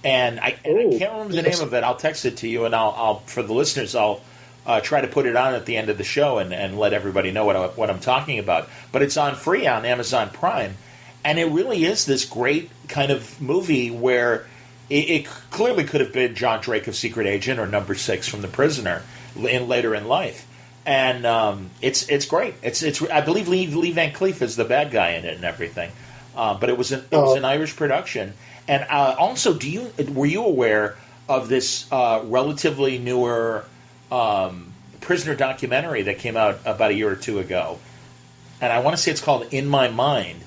And I can't remember the name of it. I'll text it to you, and I'll for the listeners, I'll try to put it on at the end of the show and let everybody know what I'm talking about. But it's on free on Amazon Prime, and it really is this great kind of movie where it clearly could have been John Drake of Secret Agent or Number 6 from The Prisoner later in life, and it's great. It's I believe Lee Van Cleef is the bad guy in it and everything, but it was an Irish production. And also, were you aware of this relatively newer prisoner documentary that came out about a year or two ago? And I want to say it's called In My Mind.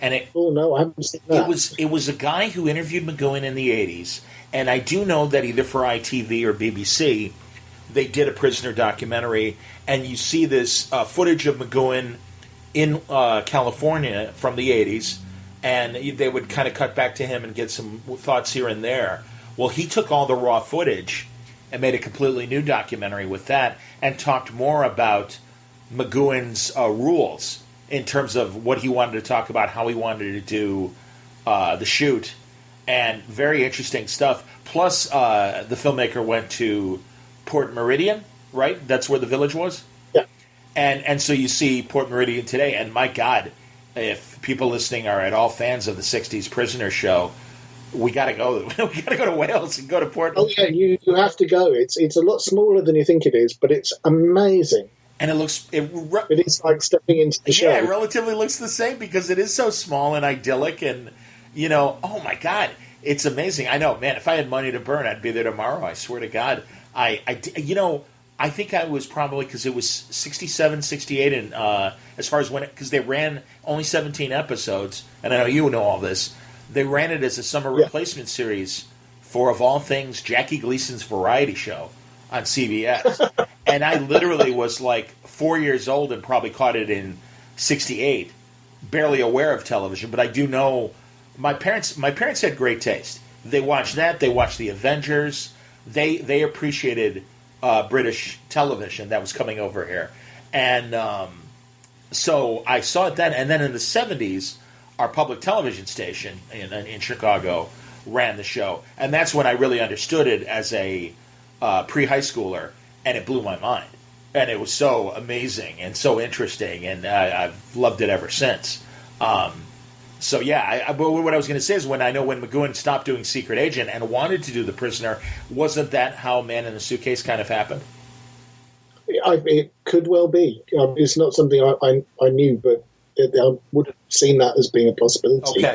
And no, I haven't seen that. It was a guy who interviewed McGowan in the 80s, and I do know that either for ITV or BBC, they did a prisoner documentary, and you see this footage of McGowan in California from the 80s, and they would kind of cut back to him and get some thoughts here and there. Well, he took all the raw footage and made a completely new documentary with that and talked more about McGowan's rules in terms of what he wanted to talk about, how he wanted to do the shoot, and very interesting stuff. Plus, the filmmaker went to Port Meridian, right? That's where the village was? Yeah. And so you see Port Meridian today, and my God, if people listening are at all fans of the 60s Prisoner show, we got to go. We got to go to Wales and go to Port. Oh yeah, you have to go. It's a lot smaller than you think it is, but it's amazing. And it looks it is like stepping into the show. Yeah, it relatively looks the same because it is so small and idyllic, and oh my God, it's amazing. I know, man. If I had money to burn, I'd be there tomorrow. I swear to God. I think I was probably, because it was 67, 68, and as far as when, because they ran only 17 episodes, and I know you know all this. They ran it as a summer replacement series for, of all things, Jackie Gleason's variety show on CBS. And I literally was like 4 years old and probably caught it in 68, barely aware of television, but I do know my parents had great taste. They watched that, they watched The Avengers, they appreciated British television that was coming over here. And so I saw it then, and then in the 70s, our public television station in Chicago ran the show. And that's when I really understood it as a pre-high schooler, and it blew my mind. and it was so amazing and so interesting, and I've loved it ever since. So yeah, but what I was going to say is when McGowan stopped doing Secret Agent and wanted to do The Prisoner, wasn't that how Man in the Suitcase kind of happened? It could well be. It's not something I knew, but I would have seen that as being a possibility.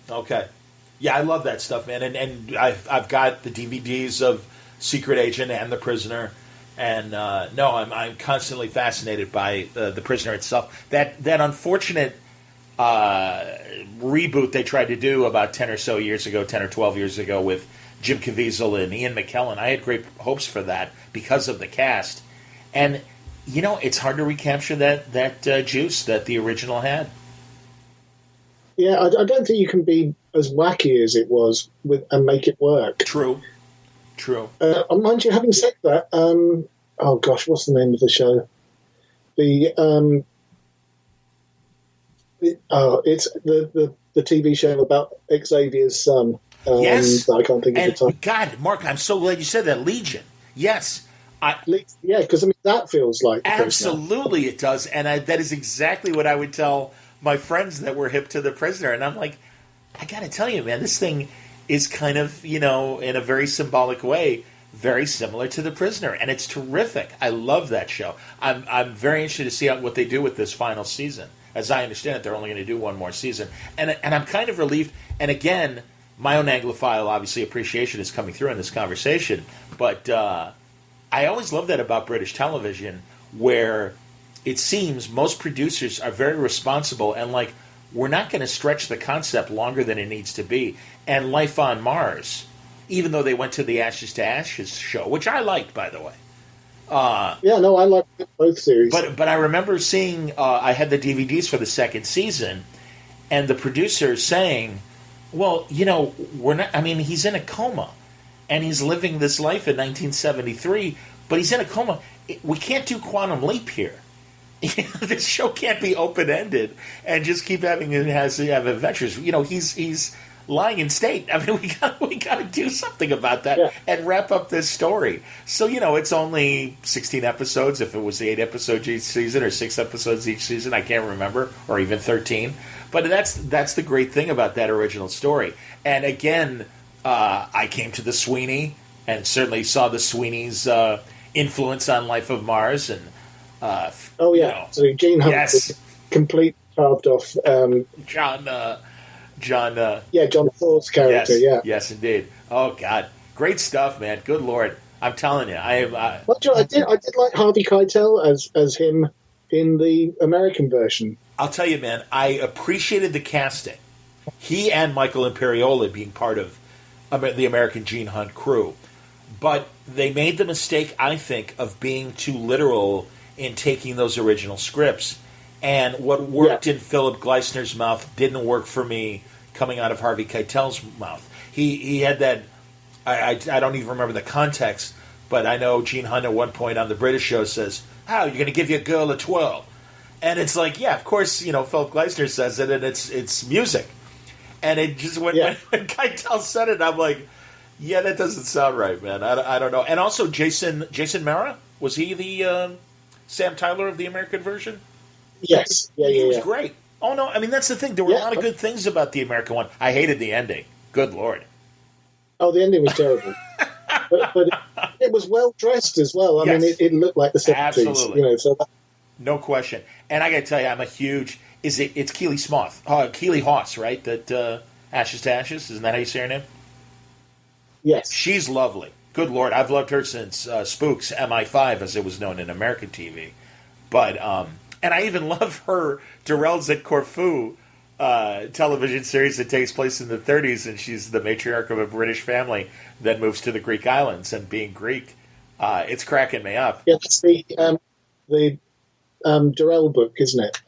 Okay. Yeah, I love that stuff, man. And I've got the DVDs of Secret Agent and The Prisoner. And no, I'm constantly fascinated by The Prisoner itself. That unfortunate reboot they tried to do about 10 or 12 years ago with Jim Caviezel and Ian McKellen. I had great hopes for that because of the cast. And, it's hard to recapture that juice that the original had. Yeah, I don't think you can be as wacky as it was and make it work. True. Mind you, having said that, oh gosh, what's the name of the show? It's the TV show about Xavier's son. Yes. I can't think of the title. God, Mark, I'm so glad you said that. Legion. Yes. Yeah, because that feels like absolutely it does, and that is exactly what I would tell my friends that were hip to The Prisoner, and I'm like, I got to tell you, man, this thing is kind of, in a very symbolic way, very similar to The Prisoner, and it's terrific. I love that show. I'm very interested to see what they do with this final season. As I understand it, they're only going to do one more season, and I'm kind of relieved. And again, my own Anglophile, obviously, appreciation is coming through in this conversation, but I always love that about British television, where it seems most producers are very responsible and like, we're not going to stretch the concept longer than it needs to be. And Life on Mars, even though they went to the Ashes to Ashes show, which I liked, by the way. I like both series. But I remember seeing, I had the DVDs for the second season, and the producer saying, well, we're not, he's in a coma. And he's living this life in 1973, but he's in a coma. We can't do Quantum Leap here. This show can't be open-ended and just keep having have adventures. He's lying in state. We got to do something about that and wrap up this story. So, it's only 16 episodes. If it was 8 episodes each season or 6 episodes each season, I can't remember, or even 13. But that's the great thing about that original story. And again, I came to the Sweeney and certainly saw the Sweeney's influence on Life of Mars. And so Gene Hunt was complete carved off. John Thor's character. Yes, indeed. Oh God, great stuff, man. Good Lord, I'm telling you, I am. I did like Harvey Keitel as him in the American version. I'll tell you, man, I appreciated the casting. He and Michael Imperioli being part of the American Gene Hunt crew. But they made the mistake, I think, of being too literal in taking those original scripts. And what worked in Philip Gleisner's mouth didn't work for me coming out of Harvey Keitel's mouth. He had that, I don't even remember the context, but I know Gene Hunt at one point on the British show says, "How, you're going to give your girl a twirl?" And it's like, yeah, of course, Philip Gleisner says it, and it's music. And it just when Keitel said it, I'm like, yeah, that doesn't sound right, man. I don't know. And also Jason Mara, was he the Sam Tyler of the American version? Yes. He was great. Oh, no, that's the thing. There were a lot of good things about the American one. I hated the ending. Good Lord. Oh, the ending was terrible. but it was well dressed as well. I mean, it looked like the 70s. Absolutely. No question. And I got to tell you, I'm a huge... It's Keely Keely Hawes, right? That Ashes to Ashes, isn't that how you say her name? Yes. She's lovely. Good Lord, I've loved her since Spooks, MI5, as it was known in American TV. But, and I even love her Durrell's at Corfu television series that takes place in the 30s, and she's the matriarch of a British family that moves to the Greek islands, and being Greek, it's cracking me up. Yeah, that's the Durrell book, isn't it?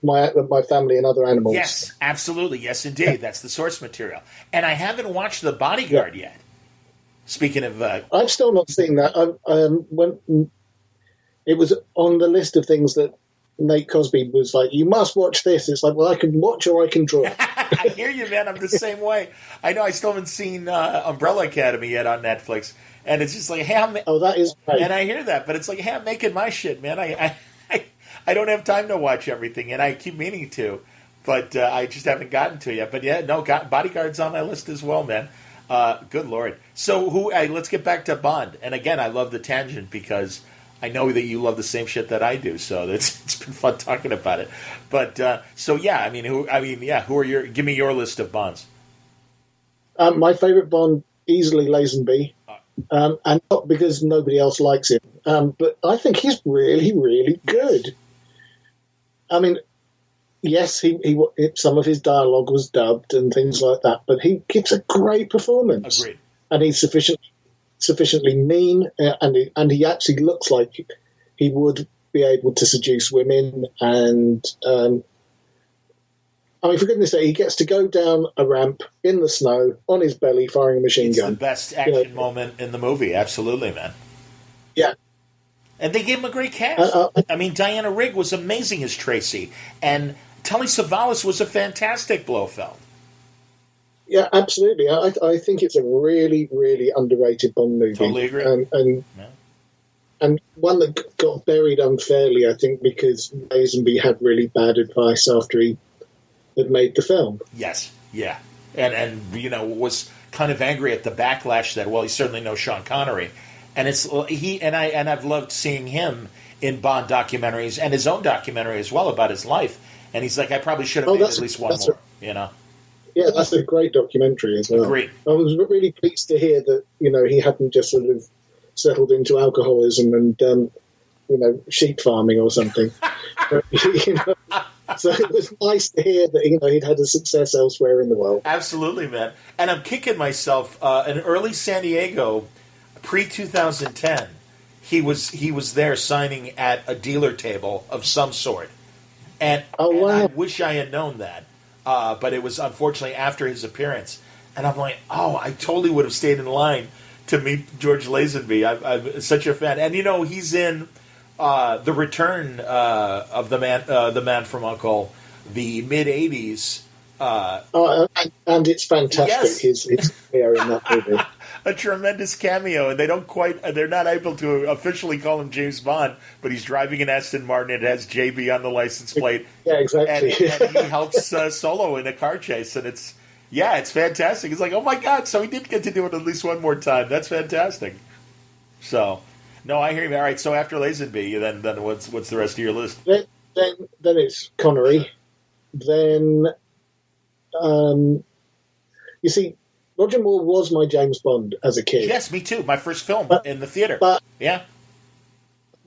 My Family and Other Animals. Yes, absolutely. Yes, indeed. That's the source material. And I haven't watched The Bodyguard yet. Speaking of... I've still not seen that. When it was on the list of things that Nate Cosby was like, "You must watch this." It's like, well, I can watch or I can draw. I hear you, man. I'm the same way. I know I still haven't seen Umbrella Academy yet on Netflix, and it's just like, hey, that is great. And I hear that, but it's like, hey, I'm making my shit, man. I don't have time to watch everything, and I keep meaning to, but I just haven't gotten to it yet. But yeah, no, Bodyguard's on my list as well, man. Good Lord. So let's get back to Bond. And again, I love the tangent because I know that you love the same shit that I do. So it's been fun talking about it. But so yeah, who are give me your list of Bonds. My favorite Bond, easily Lazenby. And not because nobody else likes him, but I think he's really, really good. I mean, yes, he some of his dialogue was dubbed and things like that, but he gives a great performance. Agreed. And he's sufficiently mean, and he actually looks like he would be able to seduce women. And for goodness sake, he gets to go down a ramp in the snow on his belly, firing a machine gun. It's the best action moment in the movie. Absolutely, man. Yeah. And they gave him a great cast. Diana Rigg was amazing as Tracy, and Telly Savalas was a fantastic Blofeld. Yeah, absolutely. I think it's a really, really underrated Bond movie. Totally agree. And one that got buried unfairly, I think, because Lazenby had really bad advice after he had made the film. Yes, yeah. And was kind of angry at the backlash that, well, he certainly knows Sean Connery. And I've loved seeing him in Bond documentaries and his own documentary as well about his life. And he's like, I probably should have made at least one more, Yeah, that's a great documentary as well. Agreed. I was really pleased to hear that, he hadn't just sort of settled into alcoholism and, sheep farming or something. So it was nice to hear that, he'd had a success elsewhere in the world. Absolutely, man. And I'm kicking myself. In early San Diego, pre-2010, he was there signing at a dealer table of some sort. And I wish I had known that. But it was unfortunately after his appearance. And I'm like, I totally would have stayed in line to meet George Lazenby. I'm such a fan. And, he's in The Return of the Man from U.N.C.L.E., the mid-'80s. And it's fantastic, yes. his career in that movie. A tremendous cameo, and they're not able to officially call him James Bond, but he's driving an Aston Martin. It has JB on the license plate. Yeah, exactly. And he helps Solo in a car chase, and it's fantastic. It's like, oh my God, so he did get to do it at least one more time. That's fantastic. So, no, I hear you. All right, so after Lazenby, then what's the rest of your list? Then it's Connery. Then, you see, Roger Moore was my James Bond as a kid. Yes, me too. My first film in the theater. But yeah,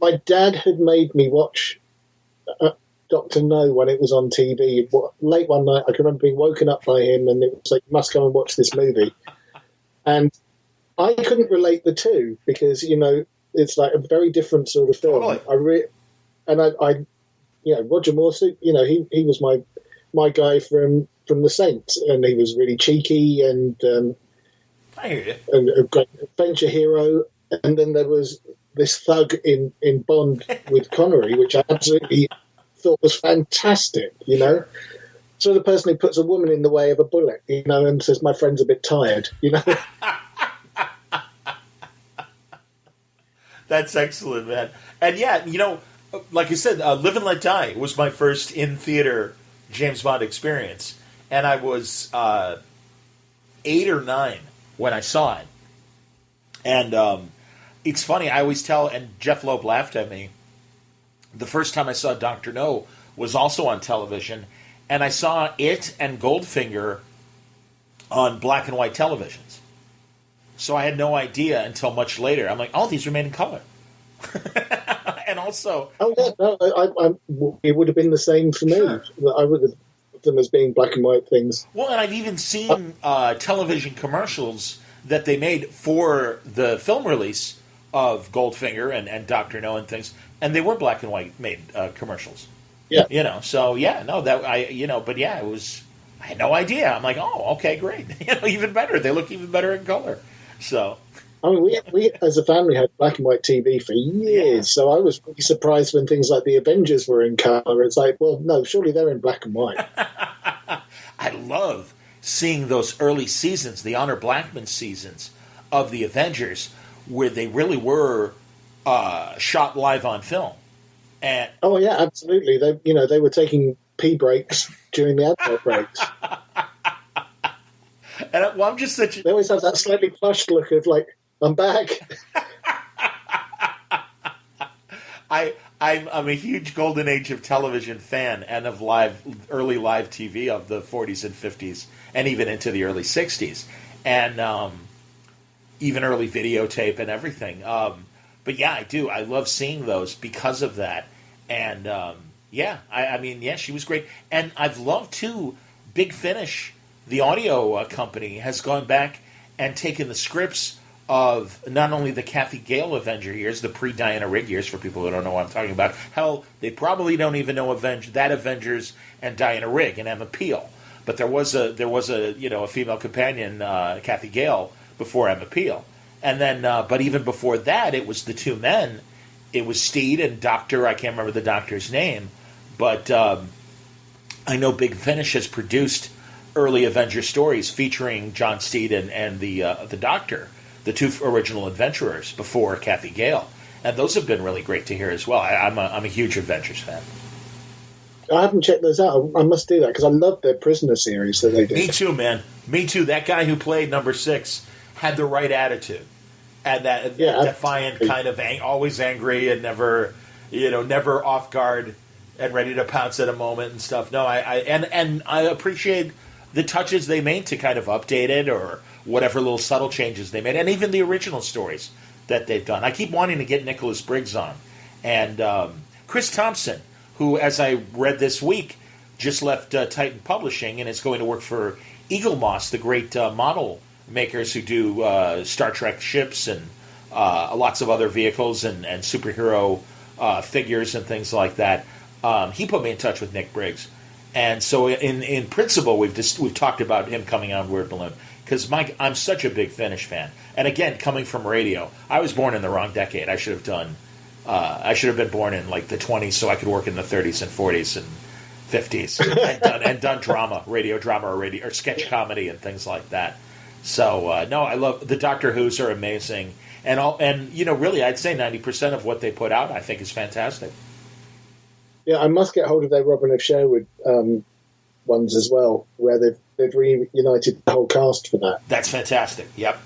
my dad had made me watch Dr. No when it was on TV. Late one night, I can remember being woken up by him, and it was like, "You must come and watch this movie." And I couldn't relate the two because it's like a very different sort of film. Totally. Roger Moore, he was my guy from The Saints, and he was really cheeky and I hear you. And a great adventure hero. And then there was this thug in Bond with Connery, which I absolutely thought was fantastic. So the person who puts a woman in the way of a bullet, and says, "My friend's a bit tired," That's excellent, man. And yeah, like I said, Live and Let Die was my first in-theater James Bond experience. And I was 8 or 9 when I saw it. And it's funny, I always tell, and Jeff Loeb laughed at me, the first time I saw Dr. No was also on television, and I saw it and Goldfinger on black and white televisions. So I had no idea until much later. I'm like, these were made in color. And also... it would have been the same for me. Sure. I would have them as being black and white things. Well, and I've even seen television commercials that they made for the film release of Goldfinger and Dr. No and things, and they were black and white made commercials. Yeah. So but yeah, it was, I had no idea. I'm like, okay, great. Even better. They look even better in color. So. I mean, we as a family had black and white TV for years, so I was pretty surprised when things like the Avengers were in color. It's like, well, no, surely they're in black and white. I love seeing those early seasons, the Honor Blackman seasons of the Avengers, where they really were shot live on film. And oh yeah, absolutely. They were taking pee breaks during the advert breaks. And I'm just such. They always have that slightly flushed look of like, I'm back. I'm a huge golden age of television fan and of early live TV of the 40s and 50s and even into the early 60s and even early videotape and everything. But yeah, I do. I love seeing those because of that. And she was great. And I've loved too. Big Finish, the audio company, has gone back and taken the scripts of not only the Kathy Gale Avenger years, the pre-Diana Rigg years, for people who don't know what I'm talking about. Hell, they probably don't even know that Avengers and Diana Rigg and Emma Peel. But there was a female companion, Kathy Gale, before Emma Peel. And then, but even before that, it was the two men. It was Steed and Doctor, I can't remember the doctor's name, but I know Big Finish has produced early Avenger stories featuring John Steed and the Doctor, the two original adventurers before Kathy Gale, and those have been really great to hear as well. I'm a huge Avengers fan. I haven't checked those out. I must do that because I love their Prisoner series that they did. Me too, man. Me too. That guy who played number 6 had the right attitude, and that defiant kind of always angry and never off guard and ready to pounce at a moment and stuff. No, I appreciate the touches they made to kind of update it or whatever little subtle changes they made, and even the original stories that they've done. I keep wanting to get Nicholas Briggs on. And Chris Thompson, who, as I read this week, just left Titan Publishing and is going to work for Eagle Moss, the great model makers who do Star Trek ships and lots of other vehicles and superhero figures and things like that. He put me in touch with Nick Briggs. And so in principle, we've talked about him coming on Word Balloon. Because, Mike, I'm such a big Finish fan. And again, coming from radio, I was born in the wrong decade. I should have been born in like the 20s so I could work in the 30s and 40s and 50s and done drama, radio drama or sketch comedy and things like that. So, I love the Doctor Who's are amazing. And really, I'd say 90% of what they put out I think is fantastic. Yeah, I must get hold of their Robin of Sherwood ones as well, where they've reunited the whole cast for that. That's fantastic. Yep.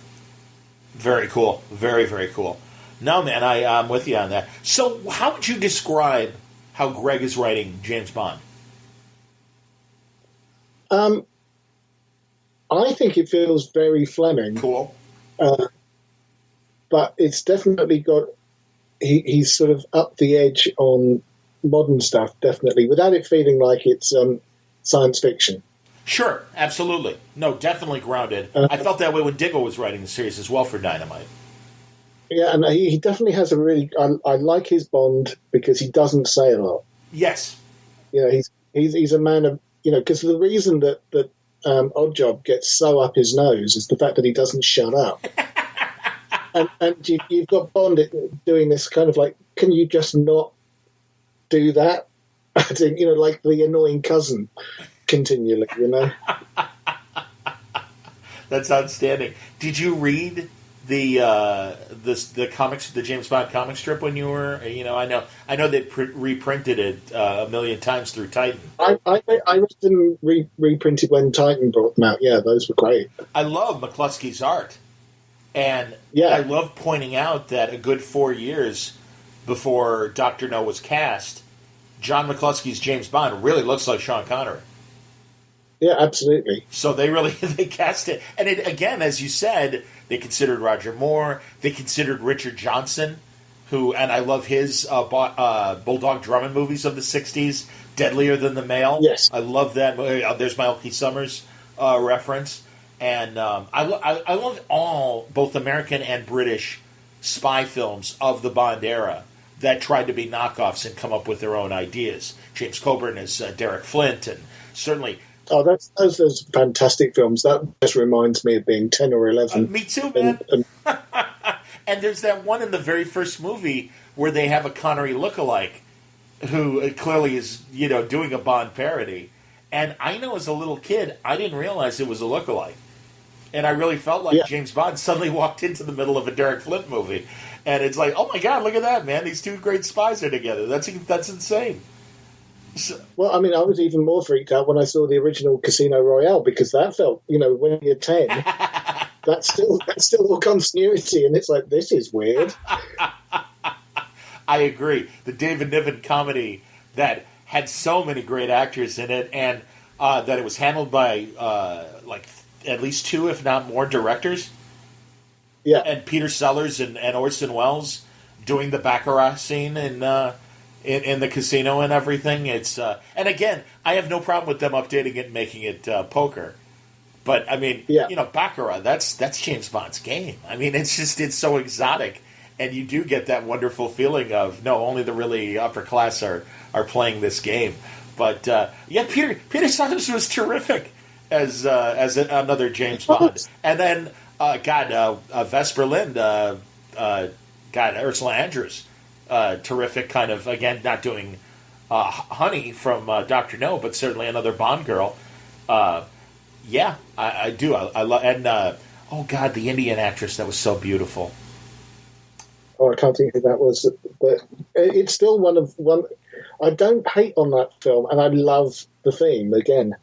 Very cool. Very, very cool. No, man, I'm with you on that. So how would you describe how Greg is writing James Bond? I think it feels very Fleming. Cool. But it's definitely got... He's sort of up the edge on modern stuff, definitely, without it feeling like it's science fiction. Sure, absolutely. No, definitely grounded. I felt that way when Diggle was writing the series as well for Dynamite. Yeah, and he definitely has a really... I like his Bond because he doesn't say a lot. Yes. He's a man of... because the reason that Oddjob gets so up his nose is the fact that he doesn't shut up. and you've got Bond doing this kind of like, can you just not do that? Like the annoying cousin continually, That's outstanding. Did you read the comics, the James Bond comic strip when you were? I know they reprinted it a million times through Titan. I read them reprinted when Titan brought them out. Yeah, those were great. I love McCluskey's art, and yeah. I love pointing out that a good 4 years before Dr. No was cast, John McCluskey's James Bond really looks like Sean Connery. Yeah, absolutely. So they cast it. And it, again, as you said, they considered Roger Moore. They considered Richard Johnson, and I love his Bulldog Drummond movies of the 60s, Deadlier Than the Male. Yes. I love that. There's my Elkie Summers reference. And I love both American and British spy films of the Bond era that tried to be knockoffs and come up with their own ideas. James Coburn is Derek Flint, and certainly... Oh, those are fantastic films. That just reminds me of being 10 or 11. Me too, man. And there's that one in the very first movie where they have a Connery lookalike who clearly is, doing a Bond parody. And I know as a little kid, I didn't realize it was a lookalike. And I really felt like James Bond suddenly walked into the middle of a Derek Flint movie. And it's like, oh my God, look at that, man. These two great spies are together. That's insane. So, well, I mean, I was even more freaked out when I saw the original Casino Royale, because that felt, when you're 10, that's still all continuity. And it's like, this is weird. I agree. The David Niven comedy that had so many great actors in it, and that it was handled by at least 2, if not more, directors. Yeah. And Peter Sellers and Orson Welles doing the Baccarat scene in the casino and everything. It's and again, I have no problem with them updating it and making it poker. But I mean, Baccarat, that's James Bond's game. I mean, it's so exotic. And you do get that wonderful feeling of, no, only the really upper class are playing this game. But, Peter Sellers was terrific as another James Bond. And then, Vesper Lind, Ursula Andrews, terrific kind of, again, not doing Honey from Dr. No, but certainly another Bond girl. I do. I love, and, the Indian actress that was so beautiful. Oh, I can't think who that was, but it's still one. I don't hate on that film, and I love the theme again.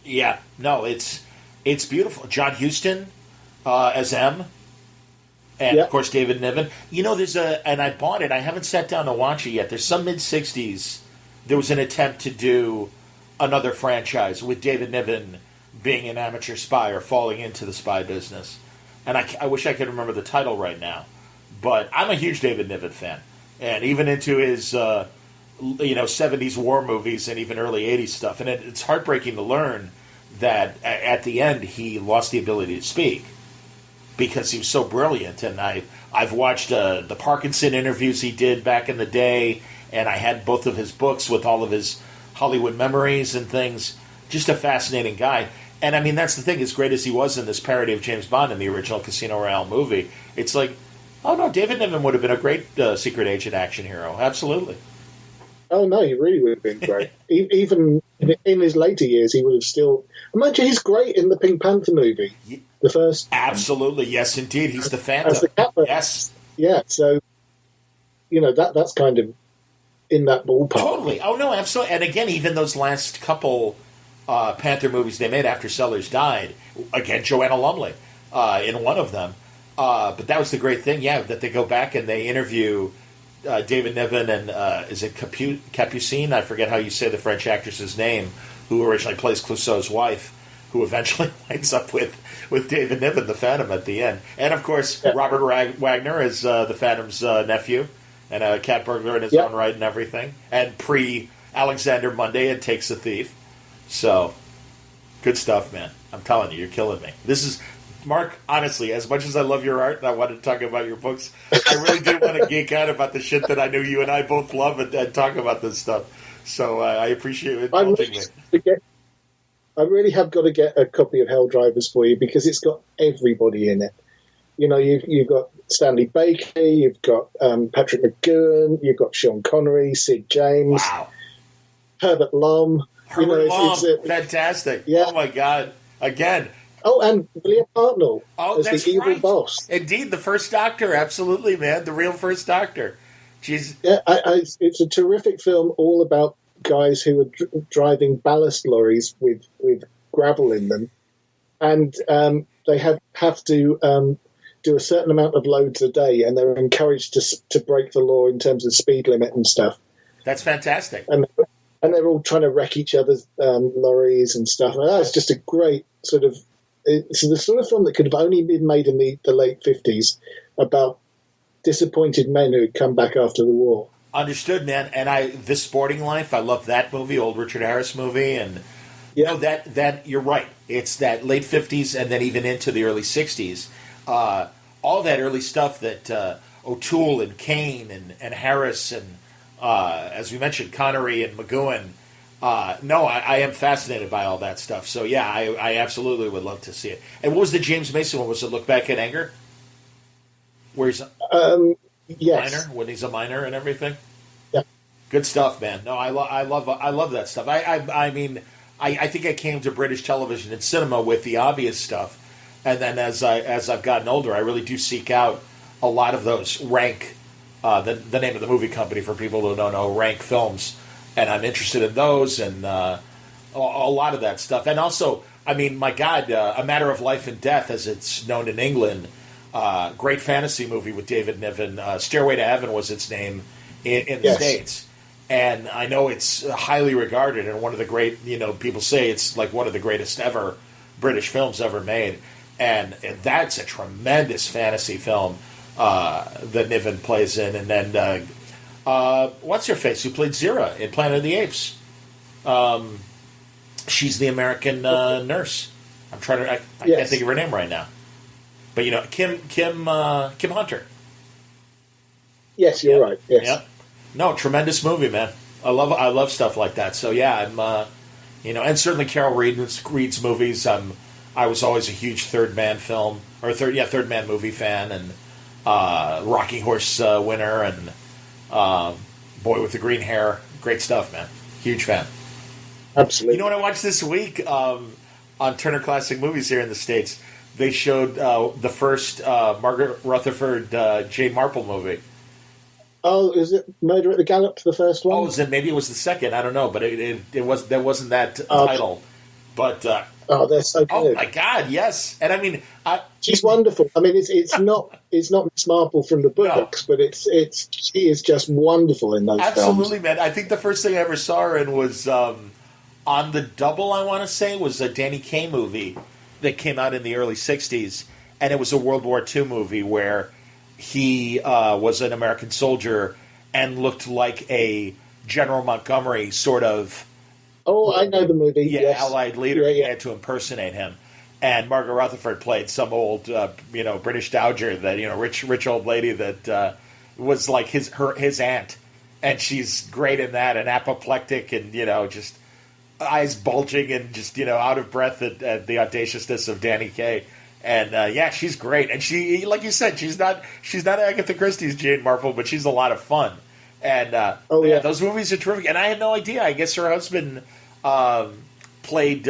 Yeah, no, it's beautiful. John Huston as M, and of course David Niven. There's and I bought it. I haven't sat down to watch it yet. There's some mid-60s. There was an attempt to do another franchise with David Niven being an amateur spy or falling into the spy business, and I wish I could remember the title right now. But I'm a huge David Niven fan, and even into his 70s war movies and even early 80s stuff. And it's heartbreaking to learn that at the end he lost the ability to speak because he was so brilliant. And I've watched the Parkinson interviews he did back in the day, and I had both of his books with all of his Hollywood memories and things. Just a fascinating guy. And I mean, that's the thing, as great as he was in this parody of James Bond in the original Casino Royale movie, it's like, oh, no, David Niven would have been a great secret agent action hero. Absolutely. Oh, no, he really would have been great. Even in his later years, he would have still... Imagine he's great in the Pink Panther movie. The first... Absolutely. Yes, indeed. He's the Phantom. As the Captain. Yes. Yeah, so, that's kind of in that ballpark. Totally. Oh, no, absolutely. And again, even those last couple Panther movies they made after Sellers died, again, Joanna Lumley in one of them. But that was the great thing, that they go back and they interview David Niven and is it Capucine? I forget how you say the French actress's name, who originally plays Clouseau's wife, who eventually winds up with David Niven, the Phantom, at the end. And, of course, Robert Wagner is the Phantom's nephew and a cat burglar in his own right and everything. And pre-Alexander Monday and Takes the Thief. So, good stuff, man. I'm telling you, you're killing me. This is... Mark, honestly, as much as I love your art and I wanted to talk about your books, I really did want to geek out about the shit that I know you and I both love and talk about this stuff. So I appreciate it indulging me. I really have got to get a copy of Hell Drivers for you because it's got everybody in it. You've got Stanley Baker, you've got Patrick McGowan, you've got Sean Connery, Sid James, Herbert Lom. It's fantastic. Yeah. Oh, my God. Again... Oh, and William Hartnell as the evil boss. Indeed, the first Doctor. Absolutely, man. The real first Doctor. Jeez. Yeah, it's a terrific film all about guys who are driving ballast lorries with gravel in them. And they have to do a certain amount of loads a day, and they're encouraged to break the law in terms of speed limit and stuff. That's fantastic. And they're all trying to wreck each other's lorries and stuff. And that's just a great sort of... It's the sort of film that could have only been made in the late 50s about disappointed men who had come back after the war. Understood, man. And This Sporting Life, I love that movie, old Richard Harris movie. And that you're right. It's that late 50s and then even into the early 60s. All that early stuff that O'Toole and Kane and Harris and, as we mentioned, Connery and McGowan. I am fascinated by all that stuff. So, yeah, I absolutely would love to see it. And what was the James Mason one? Was it Look Back in Anger? where he's Yes. minor, when he's a minor and everything. Yeah. Good stuff, man. No, I love that stuff. I mean, I think I came to British television and cinema with the obvious stuff, and then as I've gotten older, I really do seek out a lot of those Rank, the name of the movie company for people who don't know, Rank Films, and I'm interested in those and a lot of that stuff, and also, I mean, my God, A Matter of Life and Death, as it's known in England. Great fantasy movie with David Niven. Stairway to Heaven was its name in the States. And I know it's highly regarded and one of the great, people say it's like one of the greatest ever British films ever made. And that's a tremendous fantasy film that Niven plays in. And then, what's her face, who played Zira in Planet of the Apes? She's the American nurse. I can't think of her name right now. But Kim Hunter. Yes, you're right. Yes. Yep. No, tremendous movie, man. I love stuff like that. So yeah, I'm and certainly Carol Reed's movies. I was always a huge Third Man movie fan, and Rocking Horse winner, and Boy with the Green Hair. Great stuff, man. Huge fan. Absolutely. You know what I watched this week on Turner Classic Movies here in the States? They showed the first Margaret Rutherford, Jane Marple movie. Oh, is it Murder at the Gallops, the first one? Oh, maybe it was the second. I don't know, but there wasn't that title. But they're so good. Oh my God, yes! And I mean, she's wonderful. I mean, it's not Miss Marple from the books, but she is just wonderful in those films. Absolutely, man. I think the first thing I ever saw her in was on The Double. I want to say was a Danny Kaye movie that came out in the early 60s, and it was a World War II movie where he was an American soldier and looked like a General Montgomery sort of... Oh, I know the movie, yes. Allied leader. He had to impersonate him. And Margaret Rutherford played some old, British dowager, that, rich old lady that was like his aunt. And she's great in that, and apoplectic, and, just... eyes bulging and just out of breath at the audaciousness of Danny Kaye, and she's great. And she, like you said, she's not Agatha Christie's Jane Marple, but she's a lot of fun. And those movies are terrific. And I had no idea. I guess her husband played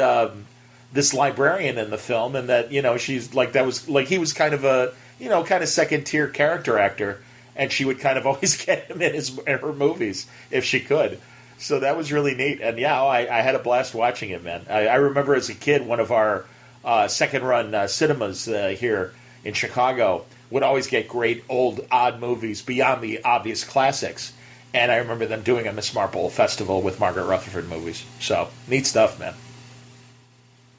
this librarian in the film, and that she's like that was like he was kind of a kind of second tier character actor, and she would kind of always get him in her movies if she could. So that was really neat. And I had a blast watching it, man. I remember as a kid, one of our second-run cinemas here in Chicago would always get great old, odd movies beyond the obvious classics. And I remember them doing a Miss Marple festival with Margaret Rutherford movies. So, neat stuff, man.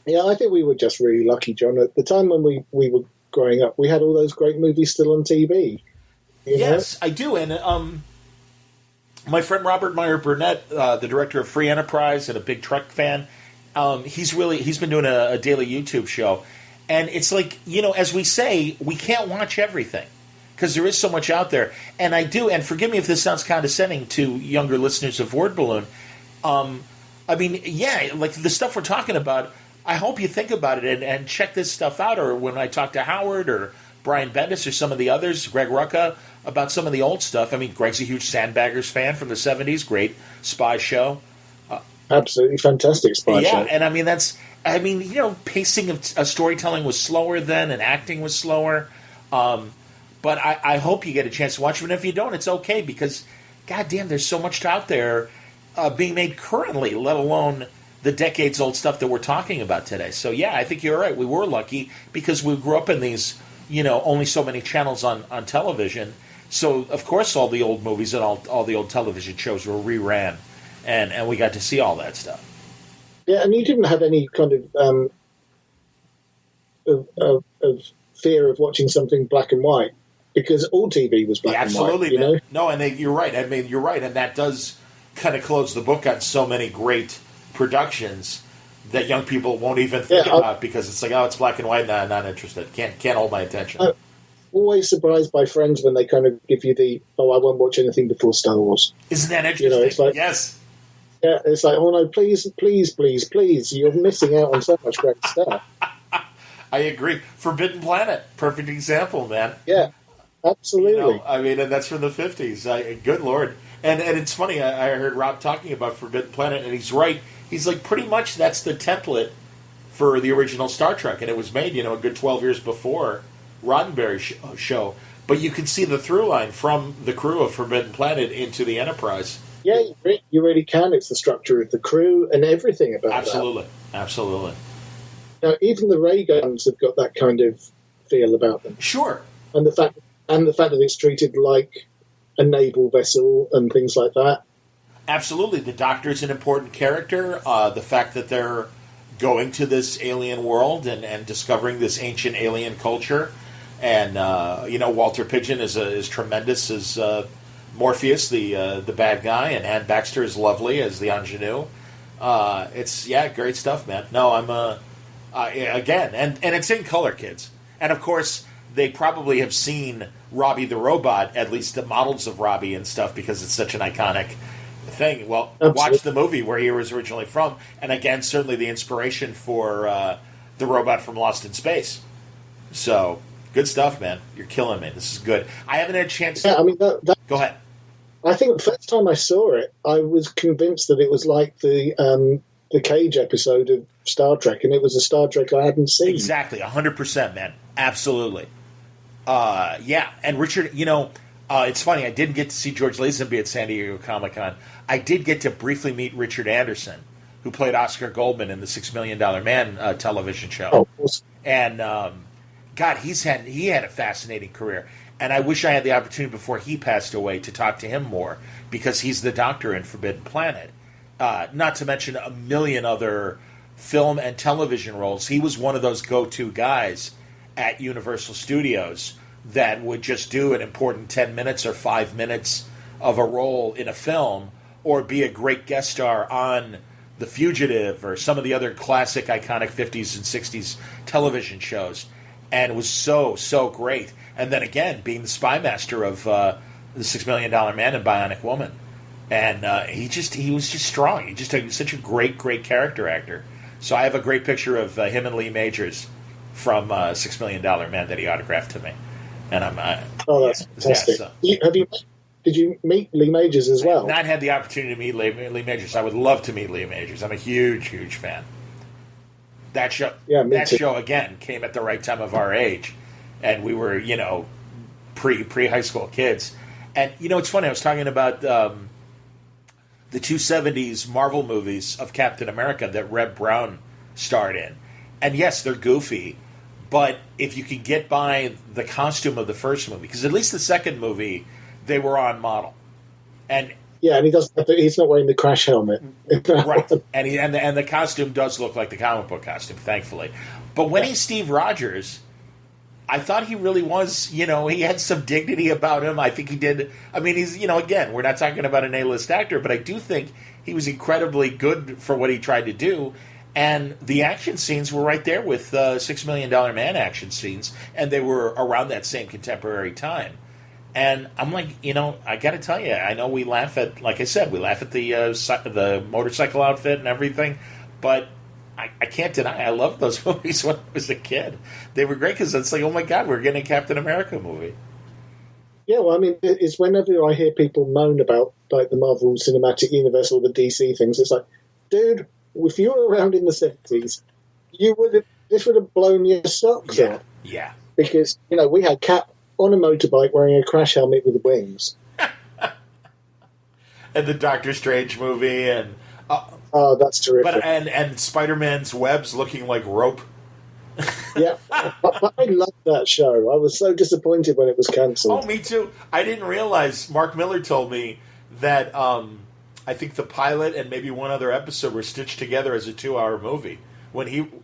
Yeah, I think we were just really lucky, John. At the time when we were growing up, we had all those great movies still on TV. Yes, I do. And my friend Robert Meyer Burnett, the director of Free Enterprise and a big Trek fan, he's been doing a daily YouTube show. And it's like, as we say, we can't watch everything because there is so much out there. And I do, and forgive me if this sounds condescending to younger listeners of Word Balloon. I mean, like the stuff we're talking about, I hope you think about it and check this stuff out. Or when I talk to Howard or Brian Bendis or some of the others, Greg Rucka, about some of the old stuff. I mean, Greg's a huge Sandbaggers fan from the 70s. Great spy show. Absolutely fantastic spy show. Yeah, and I mean, pacing of storytelling was slower then, and acting was slower. But I hope you get a chance to watch it. And if you don't, it's okay, because, goddamn, there's so much out there being made currently, let alone the decades-old stuff that we're talking about today. So, I think you're right. We were lucky because we grew up in these, only so many channels on television. So, of course, all the old movies and all the old television shows were reran, and we got to see all that stuff. Yeah, and you didn't have any kind of fear of watching something black and white, because all TV was black and white. Absolutely, no, and you're right. I mean, you're right, and that does kind of close the book on so many great productions that young people won't even think about, because it's like, oh, it's black and white. Nah, not interested. Can't hold my attention. I'm always surprised by friends when they kind of give you the, I won't watch anything before Star Wars. Isn't that interesting? It's like, yes. Yeah, it's like, oh no, please, you're missing out on so much great stuff. I agree. Forbidden Planet, perfect example, man. Yeah. absolutely. I mean, and that's from the 50s. Good Lord. And it's funny, I heard Rob talking about Forbidden Planet, and he's right. He's like, pretty much that's the template for the original Star Trek, and it was made, a good 12 years before Roddenberry's show. But you can see the through line from the crew of Forbidden Planet into the Enterprise. Yeah, you really can. It's the structure of the crew and everything about Absolutely. Absolutely. Now, even the ray guns have got that kind of feel about them. Sure. And the fact that it's treated like a naval vessel and things like that. Absolutely. The Doctor's an important character. The fact that they're going to this alien world and discovering this ancient alien culture. And, Walter Pidgeon is tremendous as Morpheus, the bad guy, and Anne Baxter is lovely as the ingenue. It's great stuff, man. No, I'm again, and it's in color, kids. And of course, they probably have seen Robbie the Robot, at least the models of Robbie and stuff, because it's such an iconic thing. Well, Absolutely. Watch the movie where he was originally from, and again, certainly the inspiration for the robot from Lost in Space. So, good stuff, man. You're killing me. This is good. I haven't had a chance to... Yeah, I mean, go ahead. I think the first time I saw it, I was convinced that it was like the Cage episode of Star Trek, and it was a Star Trek I hadn't seen. Exactly, 100%, man. Absolutely. And Richard, it's funny, I didn't get to see George Lazenby at San Diego Comic-Con. I did get to briefly meet Richard Anderson, who played Oscar Goldman in the $6 Million Man television show. Oh, awesome. And, God, he had a fascinating career. And I wish I had the opportunity before he passed away to talk to him more, because he's the Doctor in Forbidden Planet. Not to mention a million other film and television roles. He was one of those go-to guys at Universal Studios that would just do an important 10 minutes or 5 minutes of a role in a film, or be a great guest star on The Fugitive or some of the other classic iconic 50s and 60s television shows. And it was so, so great. And then again, being the spy master of the $6 Million Man and Bionic Woman. And he was just strong. He just such a great, great character actor. So I have a great picture of him and Lee Majors from $6 Million Man that he autographed to me. And I'm that's fantastic. Did you meet Lee Majors as well? I have not had the opportunity to meet Lee Majors. I would love to meet Lee Majors. I'm a huge, huge fan. That show, show again came at the right time of our age, and we were, pre high school kids. And it's funny. I was talking about the 270s Marvel movies of Captain America that Reb Brown starred in, and yes, they're goofy, but if you can get by the costume of the first movie, because at least the second movie they were on model, and he doesn't. He's not wearing the crash helmet, right? And the costume does look like the comic book costume, thankfully. But when he's Steve Rogers, I thought he really was. He had some dignity about him. I think he did. I mean, he's again, we're not talking about an A-list actor, but I do think he was incredibly good for what he tried to do. And the action scenes were right there with $6 Million Man action scenes, and they were around that same contemporary time. And I'm like, I got to tell you, I know we laugh at, like I said, the motorcycle outfit and everything, but I can't deny I loved those movies when I was a kid. They were great because it's like, oh my God, we're getting a Captain America movie. Yeah, well, I mean, it's whenever I hear people moan about like the Marvel Cinematic Universe or the DC things, it's like, dude, if you were around in the 70s, this would have blown your socks off. Yeah. Because, we had Cap on a motorbike wearing a crash helmet with wings. And the Doctor Strange movie, and oh, that's terrific. But and Spider-Man's webs looking like rope. Yeah, but I loved that show. I was so disappointed when it was cancelled. Oh, me too. I didn't realize. Mark Miller told me that I think the pilot and maybe one other episode were stitched together as a 2-hour movie.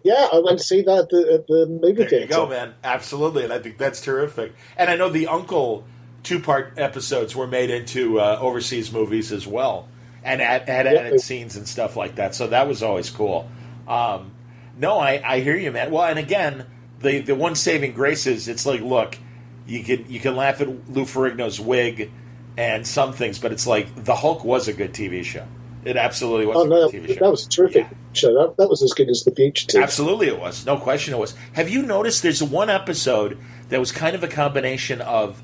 Yeah, I went to see that at the movie theater. There you go, man. Absolutely, and I think that's terrific. And I know the Uncle 2-part episodes were made into overseas movies as well, and had added scenes and stuff like that. So that was always cool. No, I hear you, man. Well, and again, the one saving grace is it's like, look, you can laugh at Lou Ferrigno's wig and some things, but it's like the Hulk was a good TV show. It absolutely was a good TV show. That was a terrific show. That was as good as The Fugitive. Absolutely it was. No question it was. Have you noticed there's one episode that was kind of a combination of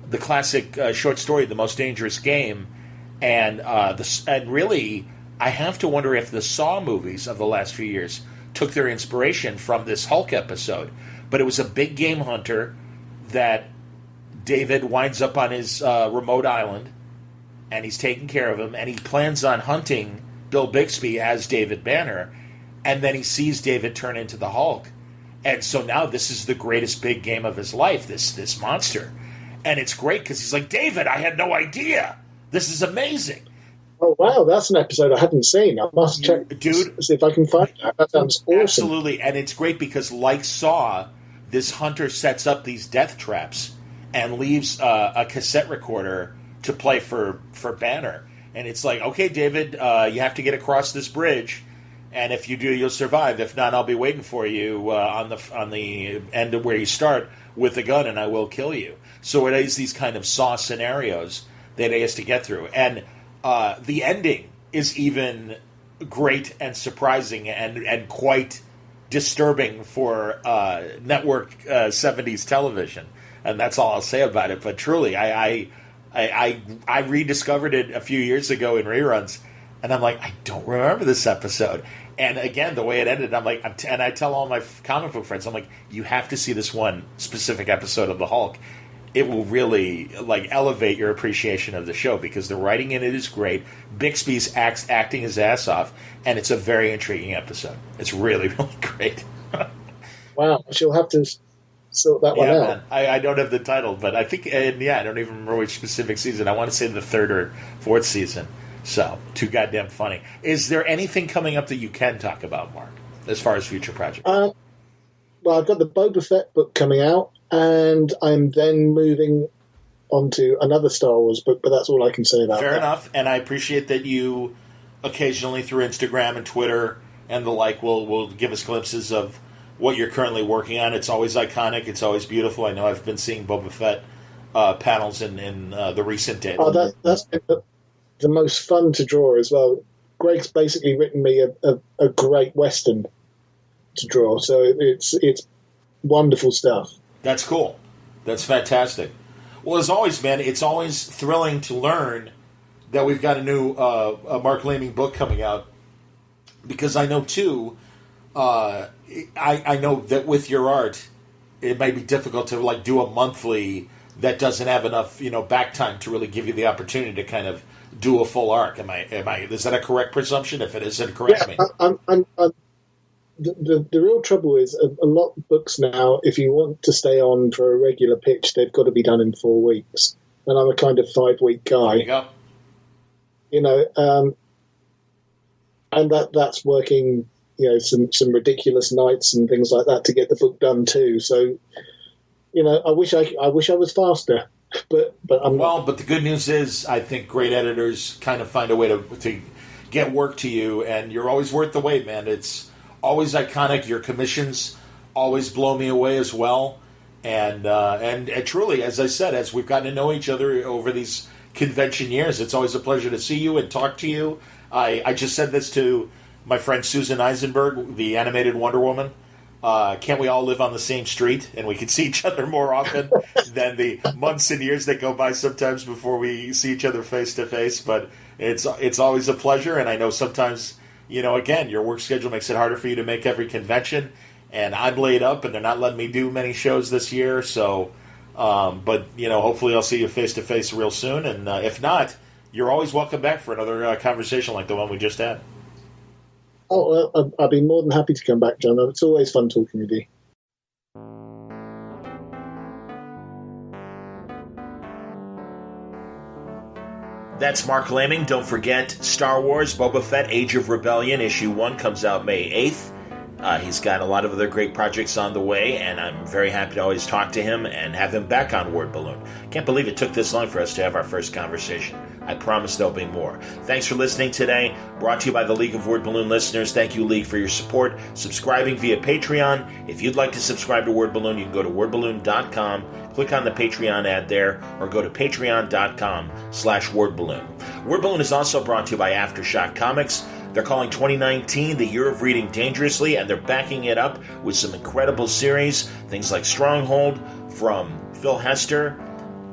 the classic short story, The Most Dangerous Game, and really, I have to wonder if the Saw movies of the last few years took their inspiration from this Hulk episode. But it was a big game hunter that David winds up on his remote island, and he's taking care of him, and he plans on hunting Bill Bixby as David Banner, and then he sees David turn into the Hulk. And so now this is the greatest big game of his life, this monster. And it's great because he's like, David, I had no idea. This is amazing. Oh, wow, that's an episode I hadn't seen. I must check, dude, see if I can find that. That sounds awesome. Absolutely, and it's great because, like Saw, this hunter sets up these death traps and leaves a cassette recorder to play for Banner. And it's like, okay, David, you have to get across this bridge, and if you do, you'll survive. If not, I'll be waiting for you on the end of where you start with a gun, and I will kill you. So it is these kind of Saw scenarios that he has to get through. And the ending is even great and surprising and quite disturbing for network 70s television. And that's all I'll say about it. But truly, I rediscovered it a few years ago in reruns, and I'm like, I don't remember this episode. And again, the way it ended, I'm like, and I tell all my comic book friends, I'm like, you have to see this one specific episode of the Hulk. It will really elevate your appreciation of the show because the writing in it is great. Bixby's acting his ass off, and it's a very intriguing episode. It's really, really great. Wow, she'll have to sort that one out. Man. I don't have the title, but I think, I don't even remember which specific season. I want to say the 3rd or 4th season. So, too goddamn funny. Is there anything coming up that you can talk about, Mark, as far as future projects? Well, I've got the Boba Fett book coming out, and I'm then moving on to another Star Wars book, but that's all I can say about that. Fair enough, and I appreciate that you occasionally through Instagram and Twitter and the like will give us glimpses of what you're currently working on. It's always iconic. It's always beautiful. I know I've been seeing Boba Fett panels in the recent days. Oh, that's been the most fun to draw as well. Greg's basically written me a great Western to draw, so it's wonderful stuff. That's cool. That's fantastic. Well, as always, man, it's always thrilling to learn that we've got a new Marc Laming book coming out, because I know, too, I know that with your art, it might be difficult to do a monthly that doesn't have enough back time to really give you the opportunity to kind of do a full arc. Am I? Is that a correct presumption? If it isn't, correct me. The real trouble is a lot of books now, if you want to stay on for a regular pitch, they've got to be done in 4 weeks. And I'm a kind of 5-week guy. There you go. And that's working, some ridiculous nights and things like that to get the book done too. So, I wish I was faster, but I'm not. But the good news is, I think great editors kind of find a way to get work to you, and you're always worth the wait, man. It's always iconic. Your commissions always blow me away as well. And truly, as I said, as we've gotten to know each other over these convention years, it's always a pleasure to see you and talk to you. I just said this to my friend Susan Eisenberg, the animated Wonder Woman. Can't we all live on the same street and we can see each other more often than the months and years that go by sometimes before we see each other face to face? But it's always a pleasure, and I know sometimes, again, your work schedule makes it harder for you to make every convention, and I'm laid up, and they're not letting me do many shows this year. So, but hopefully I'll see you face to face real soon, and if not, you're always welcome back for another conversation like the one we just had. Oh, well, I'd be more than happy to come back, John. It's always fun talking with you. That's Marc Laming. Don't forget, Star Wars Boba Fett Age of Rebellion Issue 1 comes out May 8th. He's got a lot of other great projects on the way, and I'm very happy to always talk to him and have him back on Word Balloon. Can't believe it took this long for us to have our first conversation. I promise there'll be more. Thanks for listening today. Brought to you by the League of Word Balloon listeners. Thank you, League, for your support. Subscribing via Patreon. If you'd like to subscribe to Word Balloon, you can go to wordballoon.com, click on the Patreon ad there, or go to patreon.com/wordballoon. Word Balloon is also brought to you by Aftershock Comics. They're calling 2019 the year of reading dangerously, and they're backing it up with some incredible series, things like Stronghold from Phil Hester,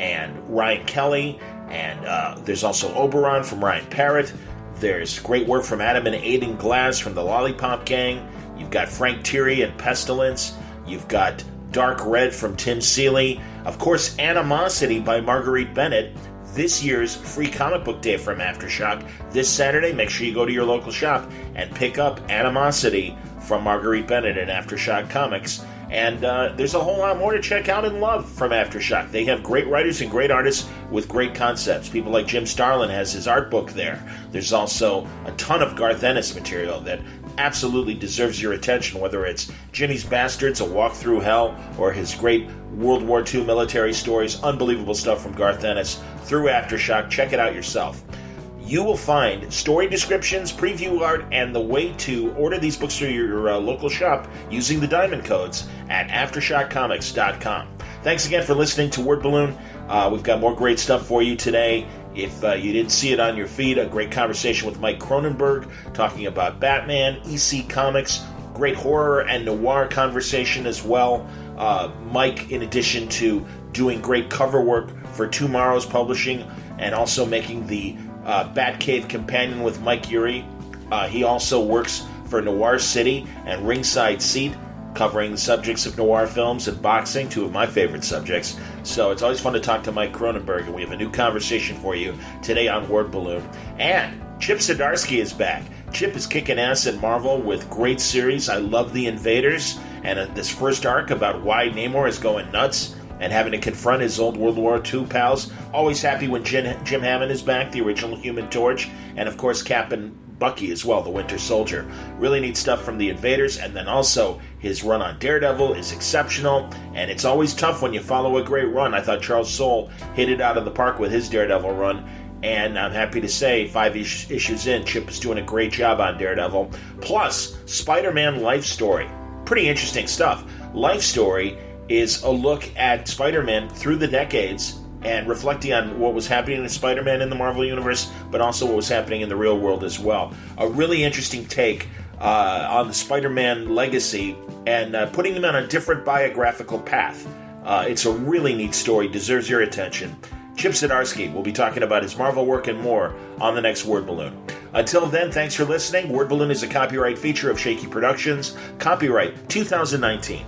and Ryan Kelly, and there's also Oberon from Ryan Parrott. There's great work from Adam and Aidan Glass from the Lollipop Gang. You've got Frank Thierry and Pestilence. You've got Dark Red from Tim Seeley. Of course, Animosity by Marguerite Bennett. This year's free comic book day from Aftershock. This Saturday, make sure you go to your local shop and pick up Animosity from Marguerite Bennett at Aftershock Comics. And there's a whole lot more to check out and love from Aftershock. They have great writers and great artists with great concepts. People like Jim Starlin has his art book there. There's also a ton of Garth Ennis material that absolutely deserves your attention, whether it's Ginny's Bastards, A Walk Through Hell, or his great World War II military stories. Unbelievable stuff from Garth Ennis through Aftershock. Check it out yourself. You will find story descriptions, preview art, and the way to order these books through your local shop using the diamond codes at AftershockComics.com. Thanks again for listening to Word Balloon. We've got more great stuff for you today. If you didn't see it on your feed, a great conversation with Mike Cronenberg talking about Batman, EC Comics, great horror and noir conversation as well. Mike, in addition to doing great cover work for Tomorrow's Publishing and also making the Batcave Companion with Mike Urey, he also works for Noir City and Ringside Seat, covering the subjects of noir films and boxing, two of my favorite subjects. So it's always fun to talk to Mike Cronenberg, and we have a new conversation for you today on Word Balloon. And Chip Zdarsky is back. Chip is kicking ass at Marvel with great series. I love The Invaders, and this first arc about why Namor is going nuts and having to confront his old World War II pals. Always happy when Jim Hammond is back, the original Human Torch, and of course Cap and Bucky as well, the Winter Soldier. Really neat stuff from The Invaders, and then also his run on Daredevil is exceptional, and it's always tough when you follow a great run. I thought Charles Soule hit it out of the park with his Daredevil run, and I'm happy to say 5 issues in, Chip is doing a great job on Daredevil. Plus, Spider-Man Life Story. Pretty interesting stuff. Life Story is a look at Spider-Man through the decades and reflecting on what was happening to Spider-Man in the Marvel Universe, but also what was happening in the real world as well. A really interesting take on the Spider-Man legacy and putting him on a different biographical path. It's a really neat story, deserves your attention. Chip Zdarsky will be talking about his Marvel work and more on the next Word Balloon. Until then, thanks for listening. Word Balloon is a copyright feature of Shaky Productions. Copyright 2019.